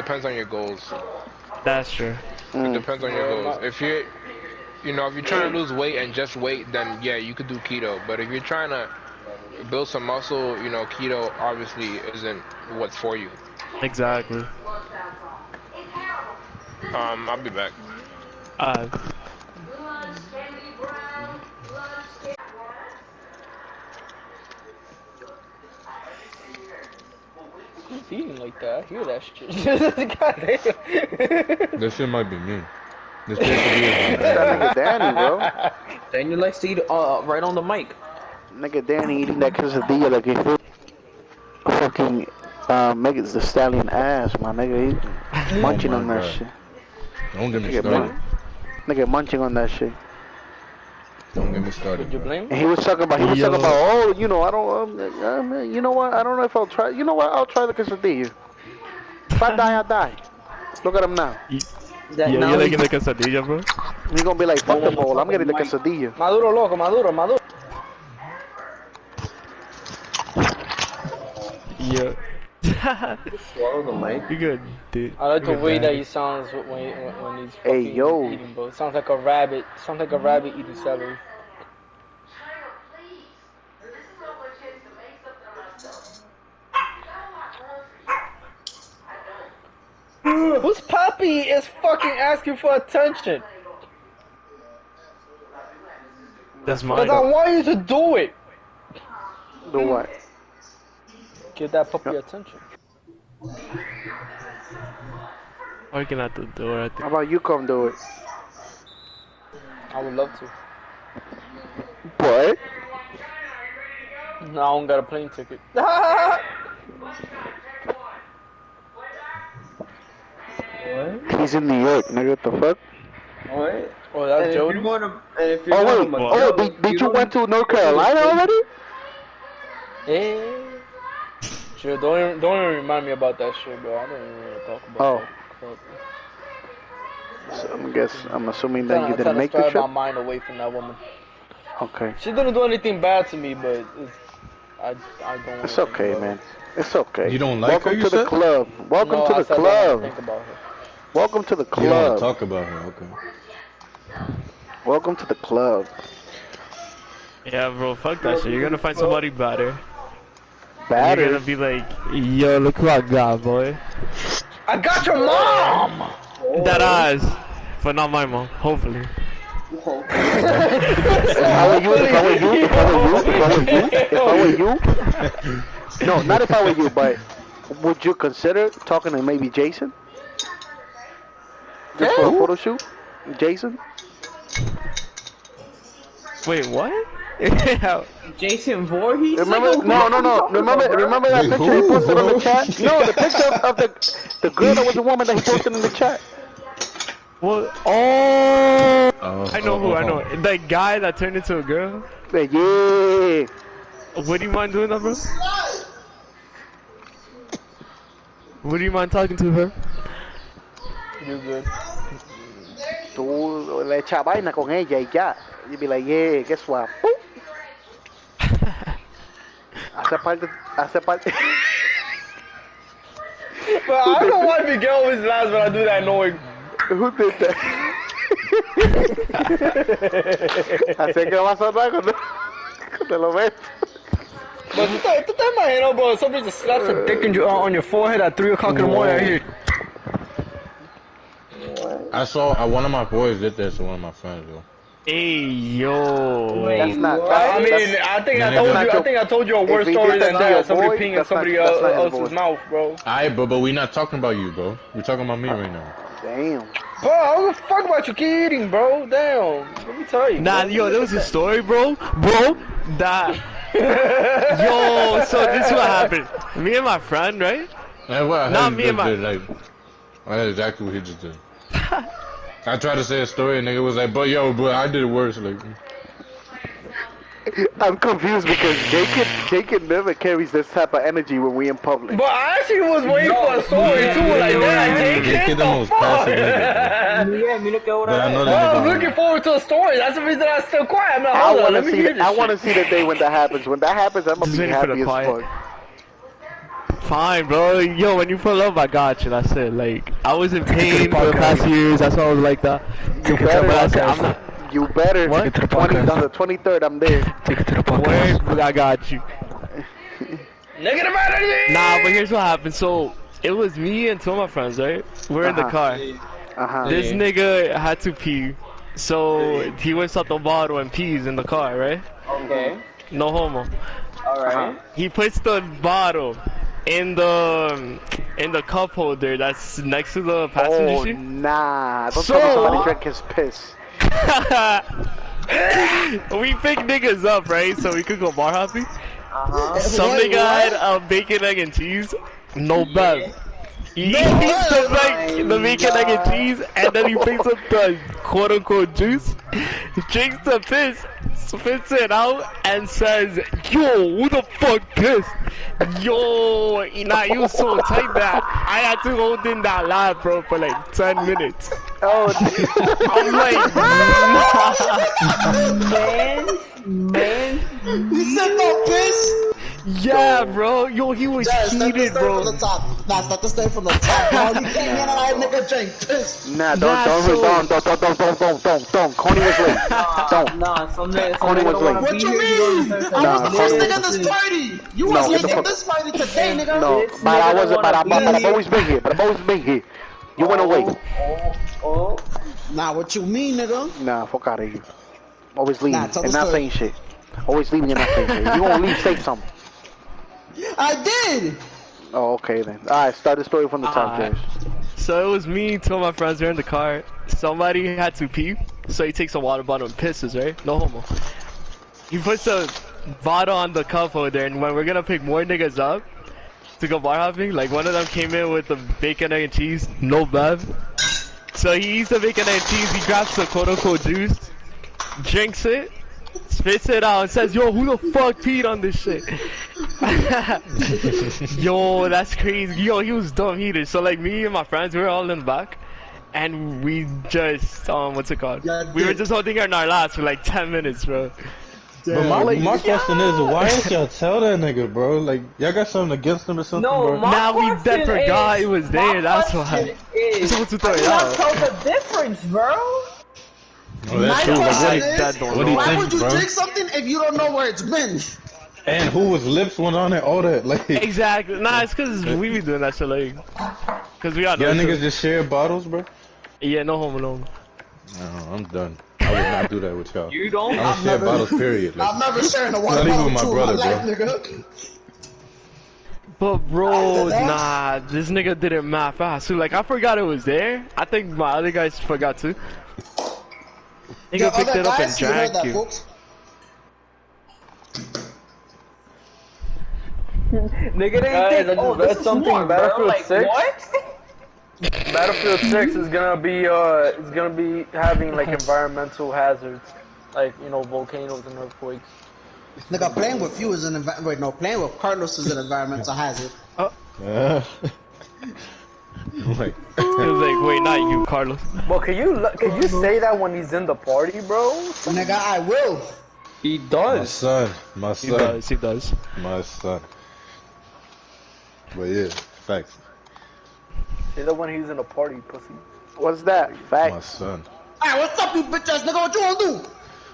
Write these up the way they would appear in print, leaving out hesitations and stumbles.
depends on your goals. That's true. It depends on your goals. If you're, if you're trying to lose weight and just weight, then yeah, you could do keto. But if you're trying to build some muscle, keto obviously isn't what's for you. Exactly. I'll be back. Who's eating like that? I hear that shit. Goddamn. That shit might be me. This that nigga Danny, bro. Daniel likes to eat right on the mic. Nigga Danny eating that quesadilla like he fucking Megan Thee Stallion ass, my nigga. He munching on that shit. Don't get me started. Nigga munching on that shit. Don't get me started. Did you blame? And he was talking about, oh, I don't, you know what? I don't know if I'll try. You know what? I'll try the quesadilla. If I die, I die. Look at him now. Yeah, you liking the quesadilla, bro? He's gonna be like, fuck the bowl. I'm getting the quesadilla. Maduro, loco, Maduro. Yeah. Swallow the mic. You good, dude. I like the way that he sounds when he's fucking eating, bro. Sounds like a rabbit. Sounds like a rabbit eating celery. Whose puppy is fucking asking for attention? That's mine. Because I want you to do it. Do what? Give that puppy attention. Working at the door, I How think. about you come do it? I would love to. What? No, I don't got a plane ticket. What? He's in New York, nigga. What the fuck? What? Oh, that's Jody? If you're Oh wait. Did you went to North Carolina already? Yeah. Sure, don't even remind me about that shit, bro. I don't even want to talk about that. So I'm assuming that you didn't make the trip. trip. My mind away from that woman. Okay. She didn't do anything bad to me, but I don't. It's okay, man. It's okay. You don't like her, Welcome you to the said? club. Welcome No, to I the said I don't club. think about her. Welcome to the You don't want to club. talk about her, okay. Welcome to the club. Yeah, bro, fuck that shit. You're gonna find somebody better. You're Batter. gonna be like, yo, look who I got, boy. I got your mom. That eyes. But not my mom, hopefully. If I were you, no, not if I were you, but would you consider talking to maybe Jason? Just for a photo shoot? Jason? Wait, what? Jason Voorhees? Remember? No. Remember that picture he posted on the chat? No, the picture of the girl that was a woman that he posted in the chat. Well, I know who. I know. The guy that turned into a girl. Yeah. Would you mind doing that, bro? Would you mind talking to her? You good? Tú le echas vaina con ella y ya. You'd be like, yeah, guess what? Hace parte. But I don't want Miguel always laughs when I do that knowing. Who did that? Así que vas a hablar cuando te lo ves. But tú te imaginas, bro, somebody just slaps a dick on your forehead at 3 o'clock in the morning. I hear. I saw one of my boys did that to one of my friends, yo. Hey, yo. That's not. I mean, I think I told you a worse story than that. Somebody peeing in somebody else's mouth, bro. Alright, but we not talking about you, bro. We're talking about me right now. Damn. Bro, I don't give a fuck about you keep eating, bro. Damn. Let me tell you. Nah, bro. yo, there was a story, bro. That. Yo, so this is what happened. Me and my friend, right? That's what I Not heard me and my. did, like, that's exactly what he just did. I tried to say a story and nigga was like, but I did it worse, like. I'm confused because Jacob never carries this type of energy when we in public. But I actually was waiting for a story too, like that. Jacob the most passive nigga, but I know that I was nigga. looking forward to a story. That's the reason I'm still quiet. I'm like, I hold on, want let to me see. hear this I want to shit. see the day when that happens. When that happens, I'm gonna Just be waiting for happy the as quiet. fuck. Fine, bro. Yo, when you pull up, I got you. That's it. Like, I was in pain for the past years. That's why I was like that. You better. But I said, I'm not. You better. What? On the 23rd, I'm there. Take it to the podcast. Word, I got you. Negative energy! Nah, but here's what happened. So, it was me and two of my friends, right? We're in the car. This nigga had to pee. So, he whips out the bottle and pees in the car, right? Okay. No homo. Alright. He puts the bottle in the cup holder that's next to the passenger seat. Nah. Don't tell me somebody drank his piss. We pick niggas up, right? So we could go bar hopping. Some Wait, nigga what? had bacon, egg, and cheese. No bev. He eats the bacon, egg, and cheese, and then he picks up the quote-unquote juice, drinks the piss, spits it out, and says, "Yo, who the fuck pissed?" Yo, nah, he was so tight that I had to hold in that laugh, bro, for like 10 minutes. Oh, I'm like, Man. He said no piss. yeah, bro. Yo, he was heated, bro. From the top. Nah, start to stay from the top, bro. You came in and I nigga drink piss. nah, don't. Coney was late. Don't. Nah, some niggas Coney was late. What you mean? I was the first nigga in this party. You was late in this party today, nigga. No, but I wasn't. But I've always been here. You went away. Oh. Nah, what you mean, nigga? Nah, fuck out of here. Always leaving Nah, tell and the not story. saying shit. Always leaving and not saying shit. You gonna leave, say something. I did. Oh, okay then. Alright, start the story from the top, Alright. Josh. So it was me, two of my friends were in the car. Somebody had to pee, so he takes a water bottle and pisses, right? No homo. He puts a bottle on the cup holder, and when we're gonna pick more niggas up to go bar hopping, like one of them came in with the bacon, egg, and cheese, no bev. So he eats the bacon, egg, and cheese, he grabs the quote-unquote juice, drinks it, spits it out, and says, "Yo, who the fuck peed on this shit?" Yo, that's crazy. Yo, he was dumb heated. So like me and my friends, we were all in the back, and we just what's it called? Yeah, We were just holding our last for like 10 minutes, bro. But my question is, why didn't y'all tell that nigga, bro? Like, y'all got something against him or something, No, bro? my Now we question dead forgot is- it was there. my That's question why. is, Supposed to throw I it cannot out. tell the difference, bro. Oh, that's true. Like, what do you- That don't what do you know. Why think, would you bro? drink something if you don't know where it's been? And whose lips went on it? All that, like, y'all Exactly. Nah, it's cause we be doing that shit like, cause we got no niggas just share bottles, bro. Yeah, no homo, no homo. No, I'm done. I would not do that with y'all. You don't? I don't share bottles, period. I'm Like, never sharing a water Not even bottle with my to brother, my life, bro. nigga. But bro, that? nah, this nigga did it mad fast. So like, I forgot it was there. I think my other guys forgot too. Yo, Nigga picked other it up and guys, you heard drank that, you. folks? Nigga, they Guys, think, I just oh, read this is something, war, bro. Battlefield Like, 6. what? Battlefield 6 is gonna be having like environmental hazards, like, you know, volcanoes and earthquakes. Nigga, playing with you is playing with Carlos is an environmental hazard. like, He was like, wait, not you, Carlos. Well, can you say that when he's in the party, bro? Nigga, I will. He my does. son, my He son, does, he does. my son. But yeah, facts. Say that when he's in a party, pussy. What's that? My Facts. son. Alright, what's up, you bitch ass nigga? What you wanna do?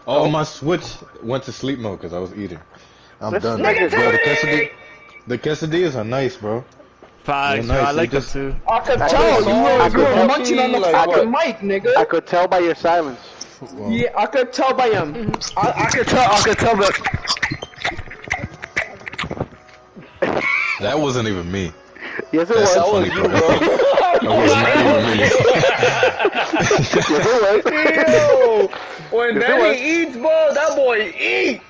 Oh, my Switch went to sleep mode because I was eating. I'm This done. nigga's Bro, the quesadillas are nice, bro. Facts, They're bro, I nice, like they them just- too. I could I tell could- you I were could- munching on the I fucking could- mic, nigga. I could tell by your silence. Well, Yeah, I could tell by him. I could tell by. that wasn't even me. Yes, it That's was. the funny part. That was not even me. Yes, it was. Yo, when Danny eats, bro, that boy eat.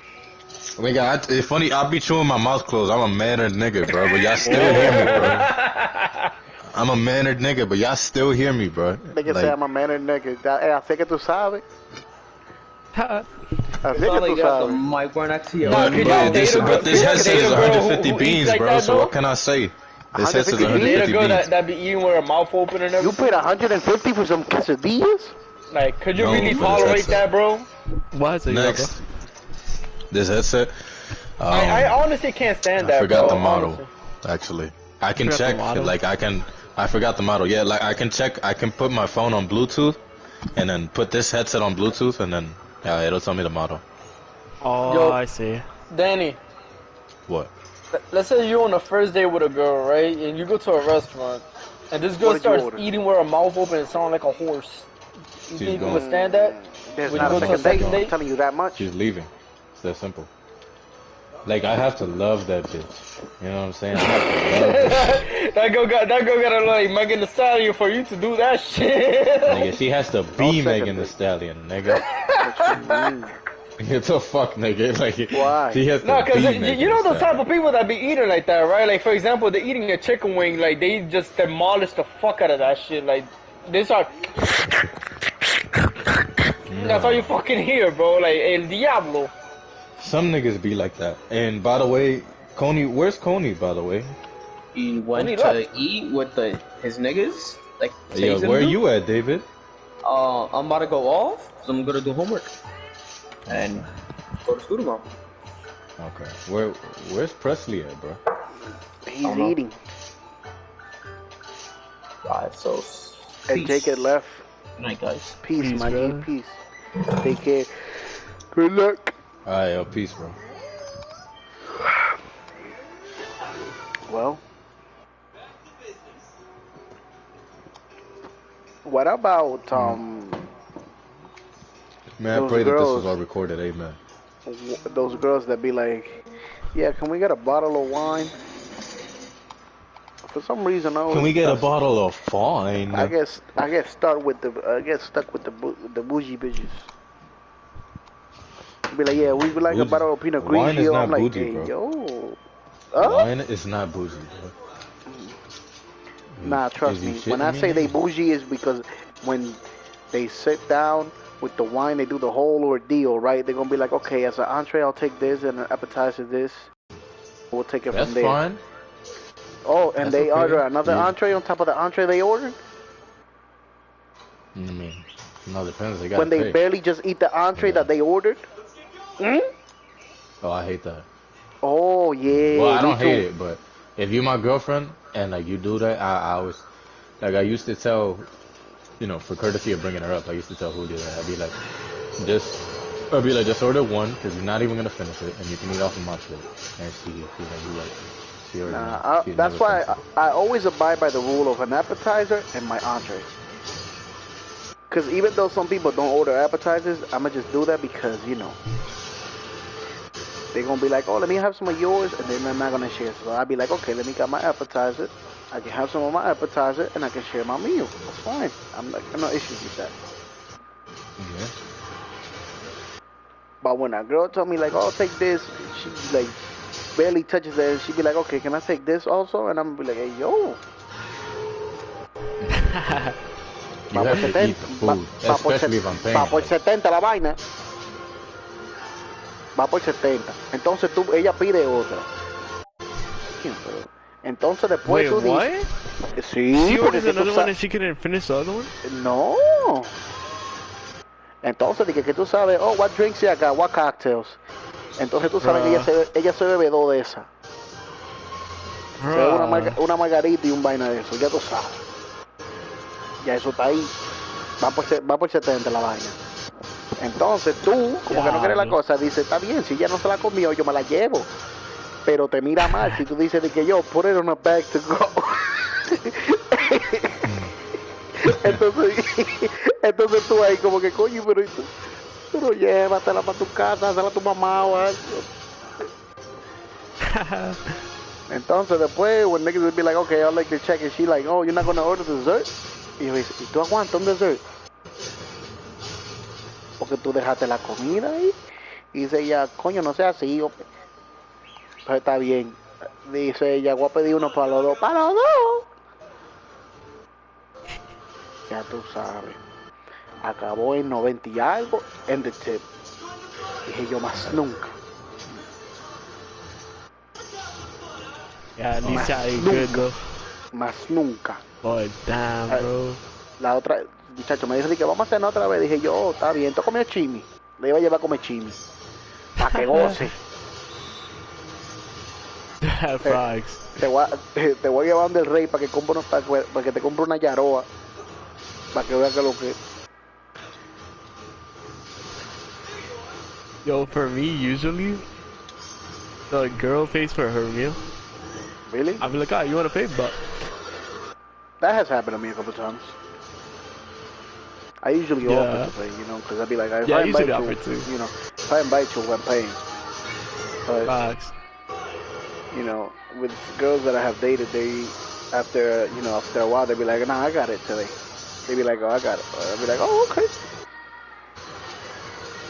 Nigga, it's funny, I be chewing my mouth closed. I'm a mannered nigga, bro, but y'all still hear me, bro. I'm a mannered nigga, but y'all still hear me, bro. Nigga say I'm a mannered nigga. Así que tú sabes. Así que Probably tú got the sabes. mic right next to you. Nah, But, can bro, you this, date a but girl- this headset date a is girl 150 who eats beans, like bro, that, so though? what can I say? This headset is 150 Date a 150 girl beans. that be eating with her mouth open and You everything. paid 150 for some quesadillas? Like, could you No, really but tolerate that's that, bro? Why is it Next. This headset, I honestly can't stand I that, forgot bro. the model, honestly. actually. I can Forgot the check, model? like I forgot the model. Yeah, like I can check, I can put my phone on Bluetooth, and then put this headset on Bluetooth, and then it'll tell me the model. Oh, Yo. I see. Danny, What? let's say you're on a first date with a girl, right? And you go to a restaurant, and this girl What did you starts order? eating with her mouth open and sound like a horse. You think you going. would stand that? There's When not you a go to a second date. second I'm date? telling you that much. She's leaving. It's that simple. Like I have to love that bitch. You know what I'm saying? I have to love that. that girl got to like Megan Thee Stallion for you to do that shit. Nigga, she has to be second Megan Thee date. Stallion, nigga. What you mean? It's a fuck, nigga. Like Why? she has to No, be cause Megan you know Thee the type Stallion. of people that be eating like that, right? Like for example, they're eating a chicken wing, like they just demolish the fuck out of that shit. Like they start. That's all you fucking hear, bro. Like El Diablo. Some niggas be like that. And by the way, Coney, where's Coney? By the way, He went Only to left. eat with his niggas. Like, yo, Taser where do. you at, David? I'm about to go off. So I'm gonna do homework and go to school tomorrow. Okay. Where's Presley at, bro? He's don't know. eating. Alright, so And peace. Jake had left. Good night, guys. Peace, Peace, my G. brother. Peace. Take care. Good luck. Alright, yo, peace, bro. Well, what about Man, I Those pray that this girls- was all recorded. Amen. those girls that be like, yeah, can we get a bottle of wine? For some reason, I Can we get a always- bottle of fine? I get stuck with the bougie bitches. Be like, yeah, we would like a Bougie. bottle of Pinot Wine is Grigio. not I'm like, bougie, hey, bro. yo, oh, Wine is not bougie, bro. nah, trust Is you me. When shitting I me, say they nigga? bougie is because when they sit down with the wine, they do the whole ordeal, right? They're gonna be like, okay, as an entree, I'll take this, and an appetizer, this. We'll take it That's from there. fine. Oh, and That's they okay. order another Yeah. entree on top of the entree they ordered. I mean, no, depends. They got When they pay. barely just eat the entree Yeah. that they ordered. Hmm? Oh, I hate that. Oh yeah. Well, I me don't hate too. it, but if you're my girlfriend and like you do that, I always like I used to tell, you know, for courtesy of bringing her up, I used to tell Julio that I'd be like, just order one because you're not even gonna finish it, and you can eat off of my plate. And she like, you like it. She already knows. Nah, She's that's never why finished I always abide by the rule of an appetizer and my entree. Because even though some people don't order appetizers, I'ma just do that because, you know, they're gonna be like, oh, let me have some of yours, and then they're not gonna share. So I'll be like, okay, let me get my appetizer. I can have some of my appetizer, and I can share my meal. That's fine. I'm no issues with that. it. Yeah. But when a girl told me like, oh, take this, she like barely touches it, and she be like, okay, can I take this also? And I'm gonna be like, hey, yo. You Va have por to 70, eat the food, especially if I'm paying. va por 70 la vaina. Va por 70. Entonces ella pide otra. Entonces después Wait, tú what? dices, sí, She porque ordered que tú another one sa- and she couldn't finish the other one? No. Entonces dije que tú sabes, oh, what drinks you got, what cocktails. Entonces tú sabes que ella se bebe dos de esas. Se bebe una margarita y un vaina de eso, ya tú sabes. Ya eso está ahí. Va por 70 la vaina. Entonces tú, como que no quieres la cosa, dices, está bien, si ella no se la comió, yo me la llevo. Pero te mira mal si tú dices de que yo, put it on a bag to go. entonces tú ahí como que, coño, pero llévatela para tu casa, dásela a tu mamá o algo. Entonces después, when niggas would be like, okay, I'll like your check, and she like, oh, you're not gonna order dessert? Y yo dice, ¿y tú aguantas un dessert? Porque tú dejaste la comida ahí. Y dice ella, coño, no sea así, hombre. Pues está bien. Dice ella, voy a pedir uno para los dos. ¡Para los dos! Ya tú sabes. Acabó en 90 y algo en the tip. Dije yo, más nunca. Yeah, at least I ate Nunca. good though. Más nunca. But damn, bro. La otra, muchacho, me dijo que vamos a cenar otra vez. Dije yo, está bien, tú comió chimi. Le iba a llevar a comer chimi. Para que goce. Facts. Te voy a llevar donde el rey para que te compre una yaroa. Para que veas que lo que. Yo, for me, usually, the girl pays for her meal. Really? I'll be like, ah, you want to pay? But That has happened to me a couple times. I usually offer to pay, you know, because I'd be like, if Yeah, I I usually invite offer you, to. you know, if I invite you, I'm paying. But facts. you know, with girls that I have dated, they after a while they be like, nah, I got it today. They be like, oh, I got it. I'll be like, oh, okay.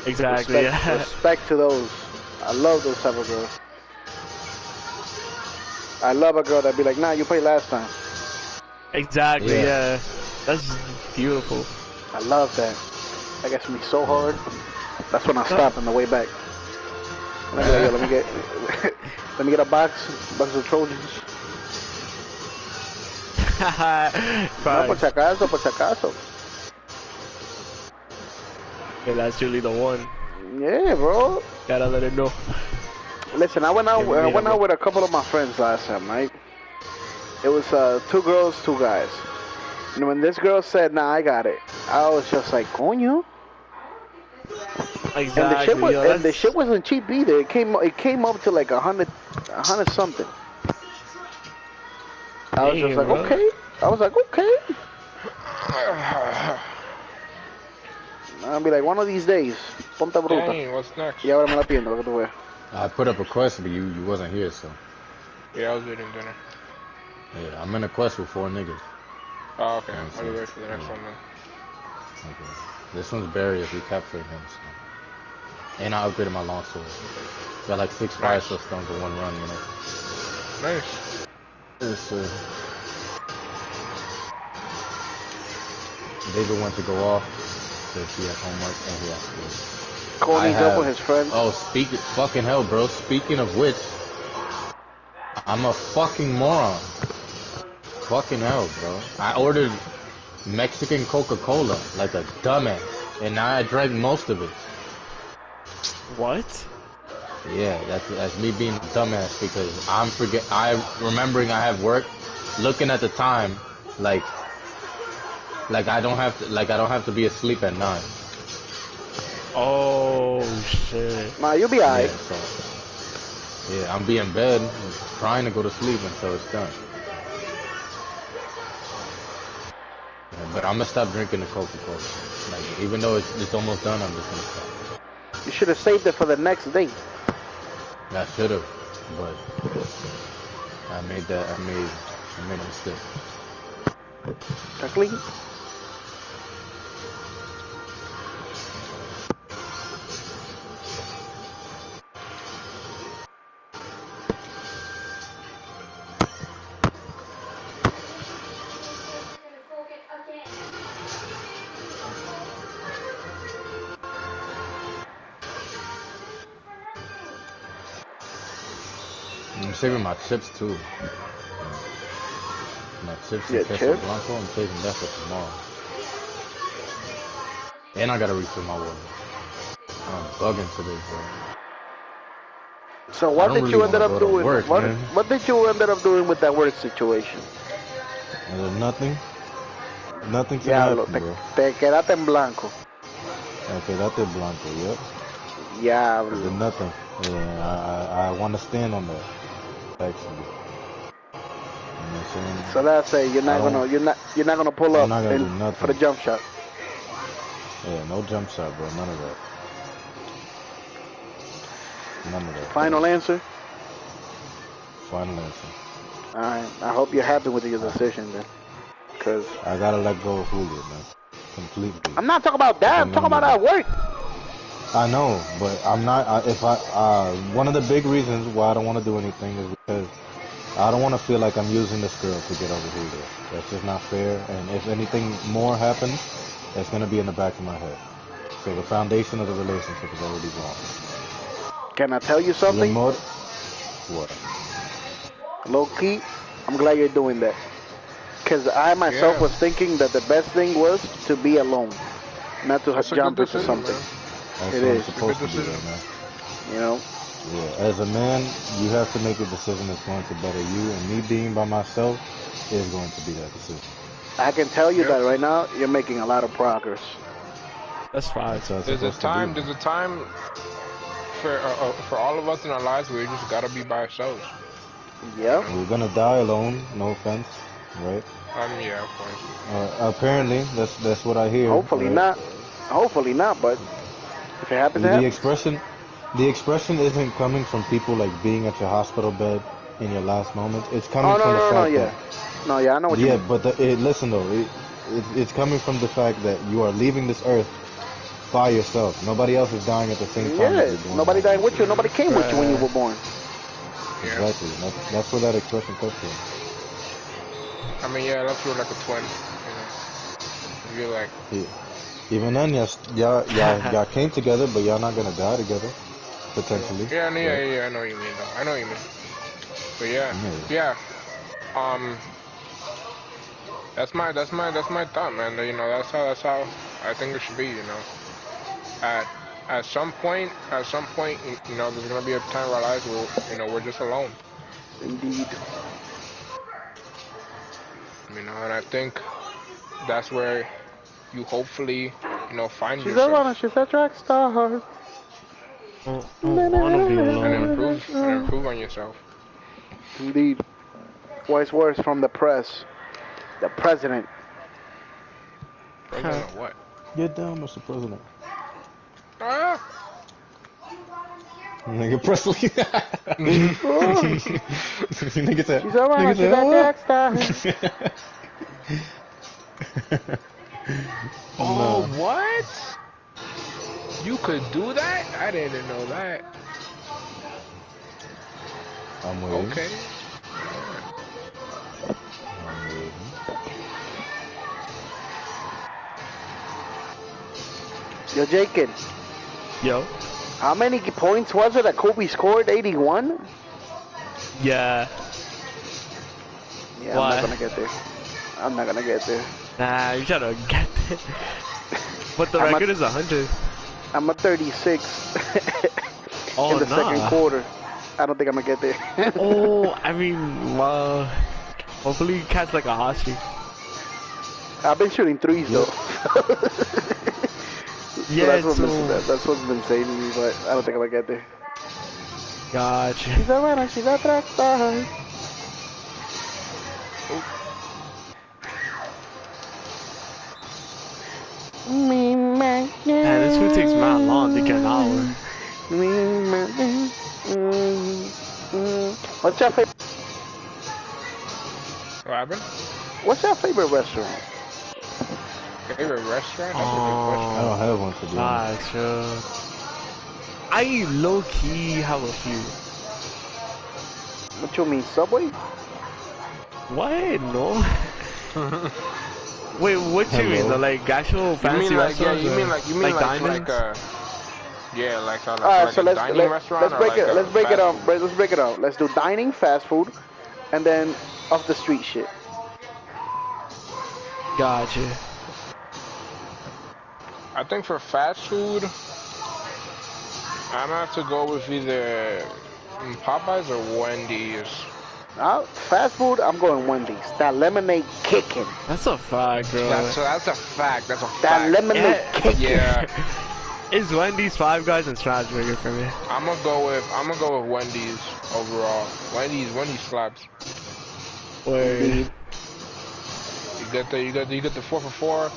Exactly. Respect to those. I love those type of girls. I love a girl that be like, nah, you paid last time. Exactly. Yeah. Yeah. That's beautiful. I love that. That gets me so hard. That's when I stop on the way back. And I be like, yo, let me get a box of Trojans. No, por si Facts. acaso, por si acaso. Yeah, that's really the one. Yeah, bro. Gotta let her know. Listen, I went out Yeah, we with a couple of my friends last time, right? It was 2 girls, 2 guys. And when this girl said, nah, I got it, I was just like, coño. Exactly. And the shit wasn't cheap either. It came up to like 100 something. I was just like, bro. okay. I was like, okay. I'll be like, one of these days, ponte bruta. Dang, what's next? Y ahora me la pierdo, lo que tú veas. I put up a quest, but you wasn't here, so. Yeah, I was eating dinner. Yeah, I'm in a quest with 4 niggas. Oh, okay. Yeah, I'll be ready for the next one then. Okay. This one's Barriers, we captured him, so. And I upgraded my longsword. Got like 6 fire stones in 1 run, you know. Nice. Yes, sir. David went to go off, so he has homework and he has school. Cody's up with his friends. Oh, fucking hell, bro. Speaking of which, I'm a fucking moron. Fucking hell, bro. I ordered Mexican Coca-Cola like a dumbass, and now I drank most of it. What? Yeah, that's me being a dumbass because I'm remembering I have work, looking at the time, like I don't have to be asleep at 9. Oh shit. Nah, you'll be alright. Yeah, so, yeah, I'm being in bed, trying to go to sleep until it's done. Yeah, but I'm gonna stop drinking the Coca-Cola. Like, even though it's almost done, I'm just gonna stop. You should have saved it for the next day. I should have, but I made a mistake. Clean. I'm saving my chips too. My chips Yeah, and queso chips? blanco, I'm saving that for tomorrow. And I gotta refill my water. I'm bugging today, bro. So what I did don't you really ended wanna up go to doing? work, man. What did you ended up doing with that work situation? There's nothing to Diablo, happen, bro. te quedaste en blanco. Okay, that's it, Blanco, yep. I did Diablo. nothing. Yeah, I want to stand on that, actually. You know what I'm saying? So that's it. You're not gonna pull I'm up not gonna do for nothing. the jump shot. Yeah, no jump shot, bro. None of that. None of that. Final answer. Final answer. All right. I hope you're happy with your decision then, because I gotta let go of Julio, man. Completely. I'm not talking about that. I'm talking about at work. I know, but I'm not. One of the big reasons why I don't want to do anything is because I don't want to feel like I'm using this girl to get over Julio. That's just not fair. And if anything more happens, it's gonna be in the back of my head. So the foundation of the relationship is already wrong. Can I tell you something? What? Low key, I'm glad you're doing that. Because I myself was thinking that the best thing was to be alone, not to That's a jump good into decision, something. man. That's It what I'm is. supposed to Good do, decision. man. You know, Yeah, as a man, you have to make a decision that's going to better you, and me being by myself is going to be that decision. I can tell you Yep. that right now, you're making a lot of progress. That's fine. So it's There's a supposed to be. time for all of us in our lives where we just gotta be by ourselves. Yep. We're gonna die alone. No offense, right? Yeah, of course. Apparently, that's what I hear. Hopefully right? not. Hopefully not, but if it happens, it The happens. expression isn't coming from people like being at your hospital bed in your last moment. It's coming Oh, no, from the no, no, fact yeah. that No, yeah, I know what you yeah, mean. but listen though, it's coming from the fact that you are leaving this earth by yourself. Nobody else is dying at the same time. Yeah, that you're doing nobody that. died with you. Nobody came with you when you were born. Yeah. Exactly. That's where that expression comes from. I mean, yeah, let's do like a twin. You know, you're like, Yeah. Even then, y'all came together, but y'all not gonna die together, potentially. yeah, no, right? yeah, I know what you mean though. I know what you mean. But yeah. That's my thought, man. You know, that's how I think it should be. You know, at some point, you know, there's gonna be a time in our lives where, you know, we're just alone. Indeed. You know, and I think that's where you hopefully, you know, find She's a yourself runner. She's a track star. I don't wanna be and alone. improve on yourself. Indeed. Voice words from the press. The president. President of what? Get down, Mr. President. Ah! Nigga Presley. Nigga said. She's a runner. She's a track star. Oh, what? You could do that? I didn't know that. I'm waiting. Okay. I'm waiting. Yo, Jacob, Yo. how many points was it that Kobe scored? 81? Yeah. Yeah, Why? I'm not gonna get there. I'm not gonna get there. Nah, you trying to get it. But the I'm record is 100. I'm a 36 Oh, in the second nah. quarter. I don't think I'm gonna get there. Oh, I mean, well, hopefully you catch like a hot streak. I've been shooting threes though. Yeah, that's, so what's been saying to me, but I don't think I'm gonna get there. gotcha. She's a runner, she's a track star. Man, this food takes mad long to get an hour. What's your favorite? What happened? What's your favorite restaurant? Favorite restaurant? That's a good I don't have one to be honest. Gotcha. I low key have a few. What you mean, Subway? What? No. Wait, what you mean? Hello? The like actual fancy You mean like, yeah, restaurants? you or mean like dining-ins? yeah, like a Alright, so a let's dining restaurant. let's break or like it. a Let's break it fast up. food? Let's break it up. Let's do dining, fast food, and then off the street shit. Gotcha. I think for fast food, I'm gonna have to go with either Popeyes or Wendy's. Fast food, I'm going Wendy's. That lemonade kicking. That's a fact, bro. That's a fact. That's a fact. That lemonade Yeah. kicking. Yeah, It's Wendy's, Five Guys, and Smash Burger for me. I'm gonna go with Wendy's overall. Wendy's slaps. Word. You get the 4 for 4.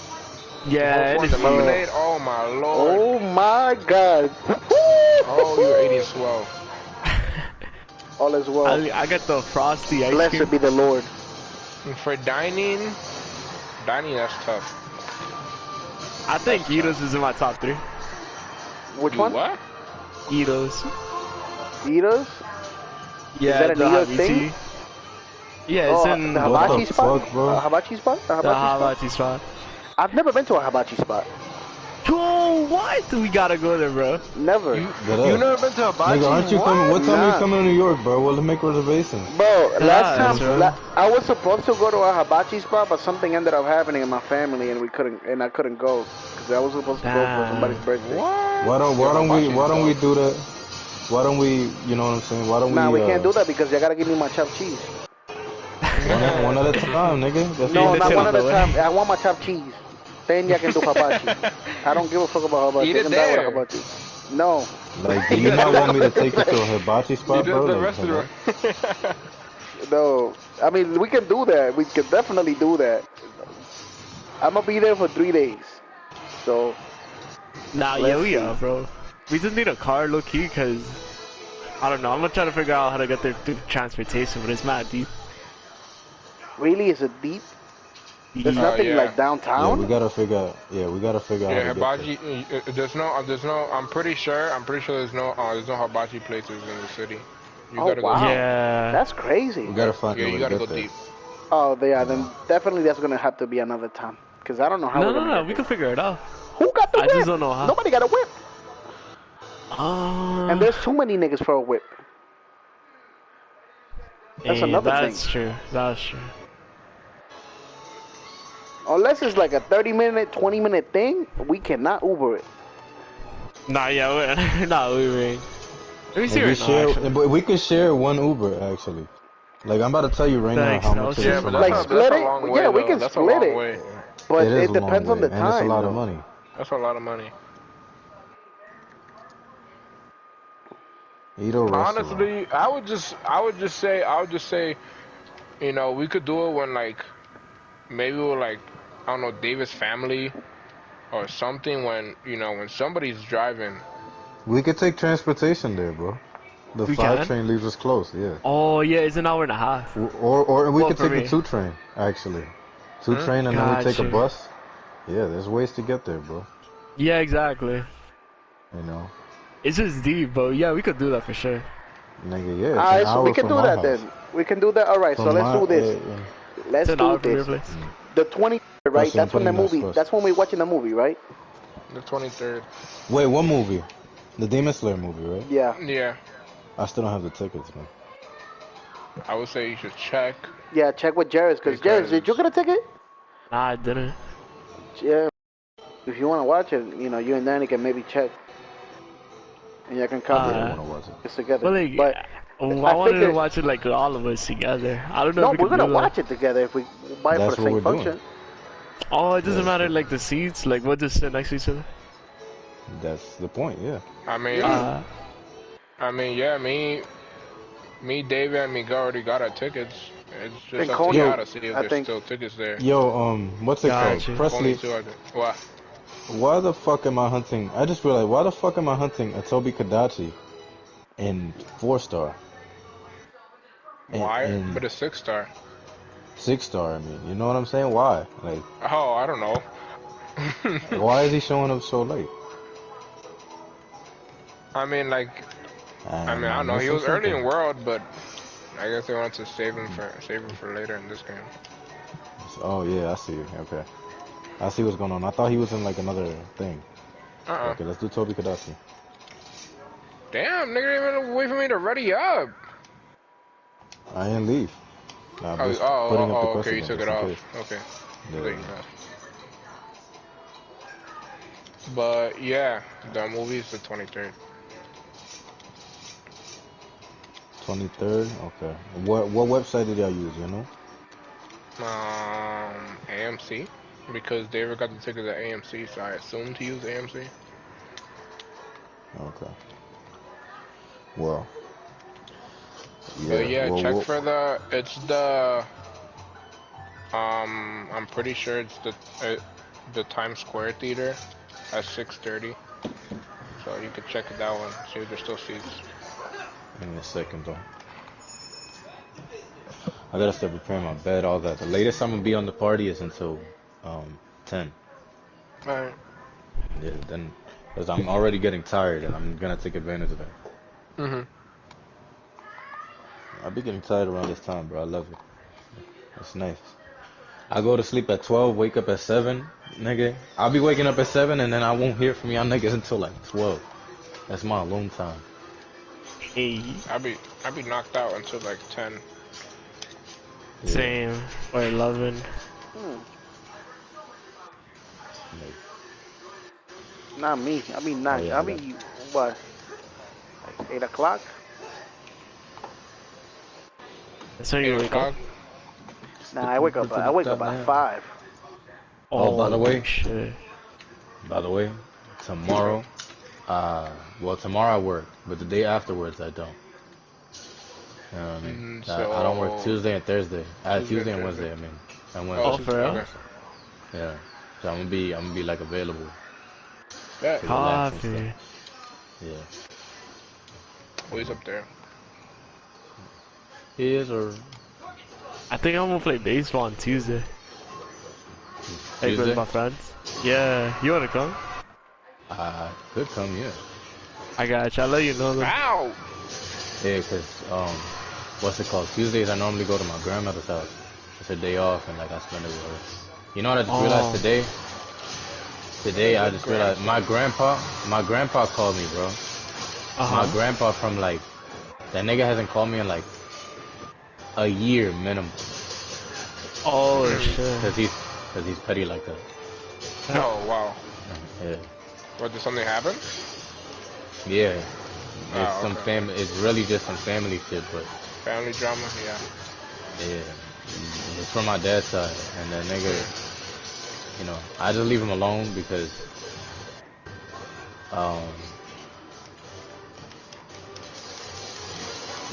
Yeah, the it is lemonade. Oh my lord. Oh my god. Oh, you're eating swell. All is well. I got the frosty ice Blessed cream. be the Lord. And for dining, that's tough. I think Eatos is in my top 3. Which one? What? Eatos. Eaters? Yeah, that a the New York Hibachi. thing? Yeah, it's Oh, in the the hibachi the spot? fuck, bro? Hibachi spot? The hibachi spot? Hibachi spot. I've never been to a hibachi spot. Yo, what? We gotta go there, bro. Never. Get up. never been to a hibachi? Nigga, aren't you coming? What time are Nah. you coming to New York, bro? Well, let's make reservations. Bro, last Nice, time bro. I was supposed to go to a hibachi spot, but something ended up happening in my family, and I couldn't go because I was supposed to go for somebody's birthday. What? Why don't we do that? Why don't we? You know what I'm saying? Why don't Nah, we we? can't do that because you gotta give me my chopped cheese. One at a time, nigga. That's No, the not one at a takeaway. time. I want my chopped cheese. Then you can do hibachi. I don't give a fuck about hibachi. Eat You it can die with there. hibachi. No. Like, do you not want me to take you to a hibachi You spot, did bro? the Like, restaurant. No. I mean, we can do that. We can definitely do that. I'm gonna be there for 3 days. So, Nah, Let's yeah, we see. are, bro. We just need a car, low key, cause I don't know. I'm gonna try to figure out how to get there through transportation, but it's mad deep. really, is it deep? There's Yeah. nothing yeah. like yeah, downtown? we gotta figure out. Yeah, we gotta figure out Yeah, how to get hibachi. There's no. I'm pretty sure there's no hibachi places in the city. You Oh, gotta go. wow. Yeah. That's crazy. there. We gotta find Yeah, a way you to gotta get go there. deep. Oh, yeah, then definitely that's gonna have to be another time. Because I don't know how No, we're no, gonna no. get We there. can figure it out. Who got the I whip? just don't know how. Nobody got a whip. And there's too many niggas for a whip. That's another That's thing. true. That's true. Unless it's like a 30-minute, 20-minute thing, we cannot Uber it. Nah, yeah, we're not Ubering. Let me see If we right now. share, Actually. but we could share one Uber actually. Like, I'm about to tell you right now Thanks, how I'll much it share is Yeah, from but my Like, that's house. a, split that's a it? long way. Yeah, we though. can That's split a long it. way. But It is it a long depends on way, the and it's a time. lot of though. money. That's a lot of money. Eat a restaurant. Honestly, I would just say, you know, we could do it when like maybe with like I don't know David's family or something when you know when somebody's driving. We could take transportation there, bro. The We 5 can? train leaves us close, yeah. Oh yeah, it's an hour and a half. Or we Well, could for take me. the 2 train, actually. 2 Hmm? train and then we take a Gotcha. bus. Yeah, there's ways to get there, bro. Yeah, exactly. You know, It's just deep, but yeah, we could do that for sure. nigga, yeah. It's Alright, an so hour we can from do my that house. then. We can do that. Alright, so From let's my- do this. yeah. Let's It's an hour do from your this. place. The 20th, right? Listen, I'm That's when the putting that movie. first. That's when we're watching the movie, right? The 23rd. Wait, what movie? The Demon Slayer movie, right? Yeah. Yeah, I still don't have the tickets, man. I would say you should check. Yeah, check with Jared, because Jared, did you get a ticket? Nah, I didn't. Yeah. If you want to watch it, you know, you and Danny can maybe check. And you can I come don't want to watch it. this together. But like, but I I wanted to figured- watch it like all of us together. I don't know no, if we we're can gonna do that. watch it together if we buy it That's for what the same we're doing. function. Oh, it doesn't matter like the seats. Like we'll just sit next to each other. That's the point, yeah. I mean, Uh, yeah, me, David, and Miguel already got our tickets. It's And just up Coney, to y'all to see if I there's think- still tickets there. Yo, what's it Gotcha. called? Presley, Coney too, I think. What? why the fuck am I hunting? I just realized, why the fuck am I hunting a Toby Kadachi in 4-star? Why? And But it's 6-star. 6-star, I mean. You know what I'm saying? Why? Like, Oh, I don't know. why is he showing up so late? I mean, like, I don't know. He was early in World, but I guess they wanted to save him for later in this game. Oh, yeah, I see. Okay. I see what's going on. I thought he was in, like, another thing. Okay, let's do Toby Kadachi. Damn, nigga didn't even wait for me to ready up. I ain't leave. Nah, I'm just Oh, putting up the okay, question you took it just in off. case. Okay. Yeah. There you go. But yeah, the movie's the 23rd. 23rd? Okay. What website did y'all use, you know? AMC, because David got the tickets at AMC, so I assumed to use AMC. Okay. Well. But yeah, well, check for the. It's the. I'm pretty sure it's the Times Square Theater at 6:30. So you could check that one. See if there's still seats. In a second, though. I gotta start preparing my bed, all that. The latest I'm gonna be on the party is until 10. Alright. Yeah, then, because I'm already getting tired and I'm gonna take advantage of that. Mhm. I'll be getting tired around this time, bro. I love it. It's nice. I go to sleep at 12, wake up at 7, nigga. I'll be waking up at 7 and then I won't hear from y'all niggas until like 12. That's my alone time. hey, I'd be knocked out until like 10. Yeah. same or 11. Like, Not me. I mean, not. Oh, yeah, I mean, what? Like 8 o'clock. That's when 8 you wake up. o'clock. Nah, I wake up at 5. Oh, by the way. Shit. By the way, tomorrow, well, tomorrow I work, but the day afterwards I don't. You know what I mean? I don't work Tuesday and Thursday. Tuesday and Wednesday, I mean. And Wednesday. Oh, for real? Okay. Yeah. So I'm gonna be like available. Yeah. to relax and Coffee. stuff. Yeah. Always up there. He is or I think I'm gonna play baseball on Tuesday. Like Tuesday? with my friends. Yeah, you wanna come? Could come, yeah. I got you. I'll let you know. Though. Ow! Yeah, cause what's it called? Tuesdays I normally go to my grandmother's house. It's a day off and like I spend it with her. You know what I just realized today? Today I just realized my grandpa called me, bro. My grandpa from like, that nigga hasn't called me in like a year minimum. Oh shit. Cause he's petty like that. Oh, wow. Yeah. What, did something happen? Yeah. It's Oh, some okay. family. It's really just some family shit, but Family drama? Yeah. yeah, it's from my dad's side, and that nigga, you know, I just leave him alone because,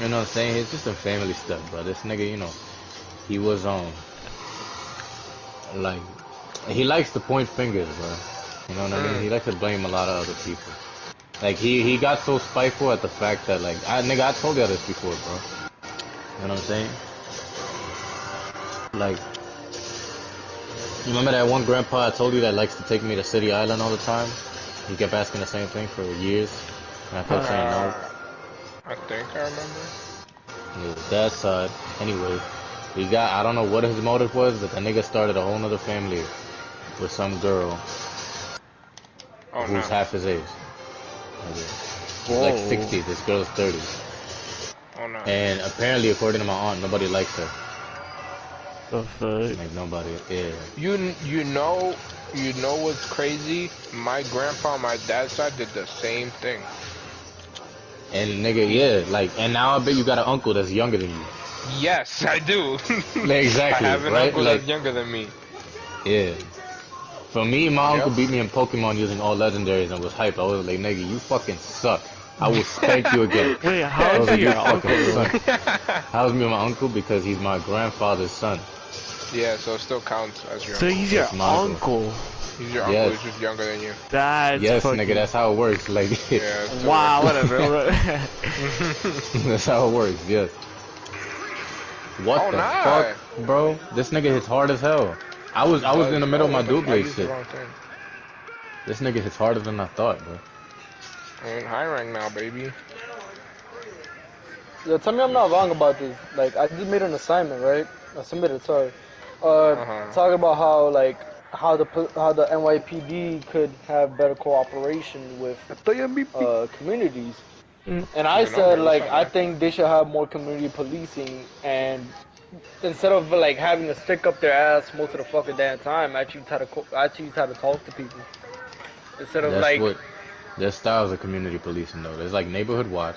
you know what I'm saying? It's just some family stuff, bro. This nigga, you know, he was like, he likes to point fingers, bro. You know what I mean? He likes to blame a lot of other people. Like he got so spiteful at the fact that like, I told you this before, bro. You know what I'm saying? Like, you remember that one grandpa I told you that likes to take me to City Island all the time? He kept asking the same thing for years, and I kept saying no. I think I remember. Yeah, that side. Anyway, he got, I don't know what his motive was, but that nigga started a whole nother family with some girl Oh, who's no. half his age. She's like 60, this girl's 30. Oh, no. And apparently, according to my aunt, nobody likes her. The fuck? Like, nobody, yeah. You know what's crazy? My grandpa on my dad's side did the same thing. And nigga, yeah, like, and now I bet you got an uncle that's younger than you. Yes, I do. Like, exactly, I have an right? uncle Like, that's younger than me. yeah. For me, my uncle Yep. beat me in Pokemon using all legendaries and was hyped. I was like, nigga, you fucking suck. I will spank you again. Wait, I how was is like, he you your uncle? fucking suck. How's me and my uncle? Because he's my grandfather's son. Yeah, so it still counts as your So uncle. he's your That's my uncle. uncle. He's your uncle, Yes. he's just younger than you. That's Yes, fucking... nigga, that's how it works. Like, Yeah. it still Wow, works. whatever. that's how it works, yes. What Oh, the nah. fuck, bro? This nigga hits hard as hell. I was in the middle of my I dual blade used the shit. wrong thing. This nigga hits harder than I thought, bro. I'm in high rank now, baby. Yo, tell me I'm not wrong about this. Like, I just made an assignment, right? I submitted, sorry. Talking about how, like, how the NYPD could have better cooperation with Estoy MVP. communities. And I Yeah, no, said, man, like, that's I not bad. think they should have more community policing, and instead of like having to stick up their ass most of the fucking damn time, actually try to talk to people instead of That's like. what their styles of community policing though. There's like neighborhood watch,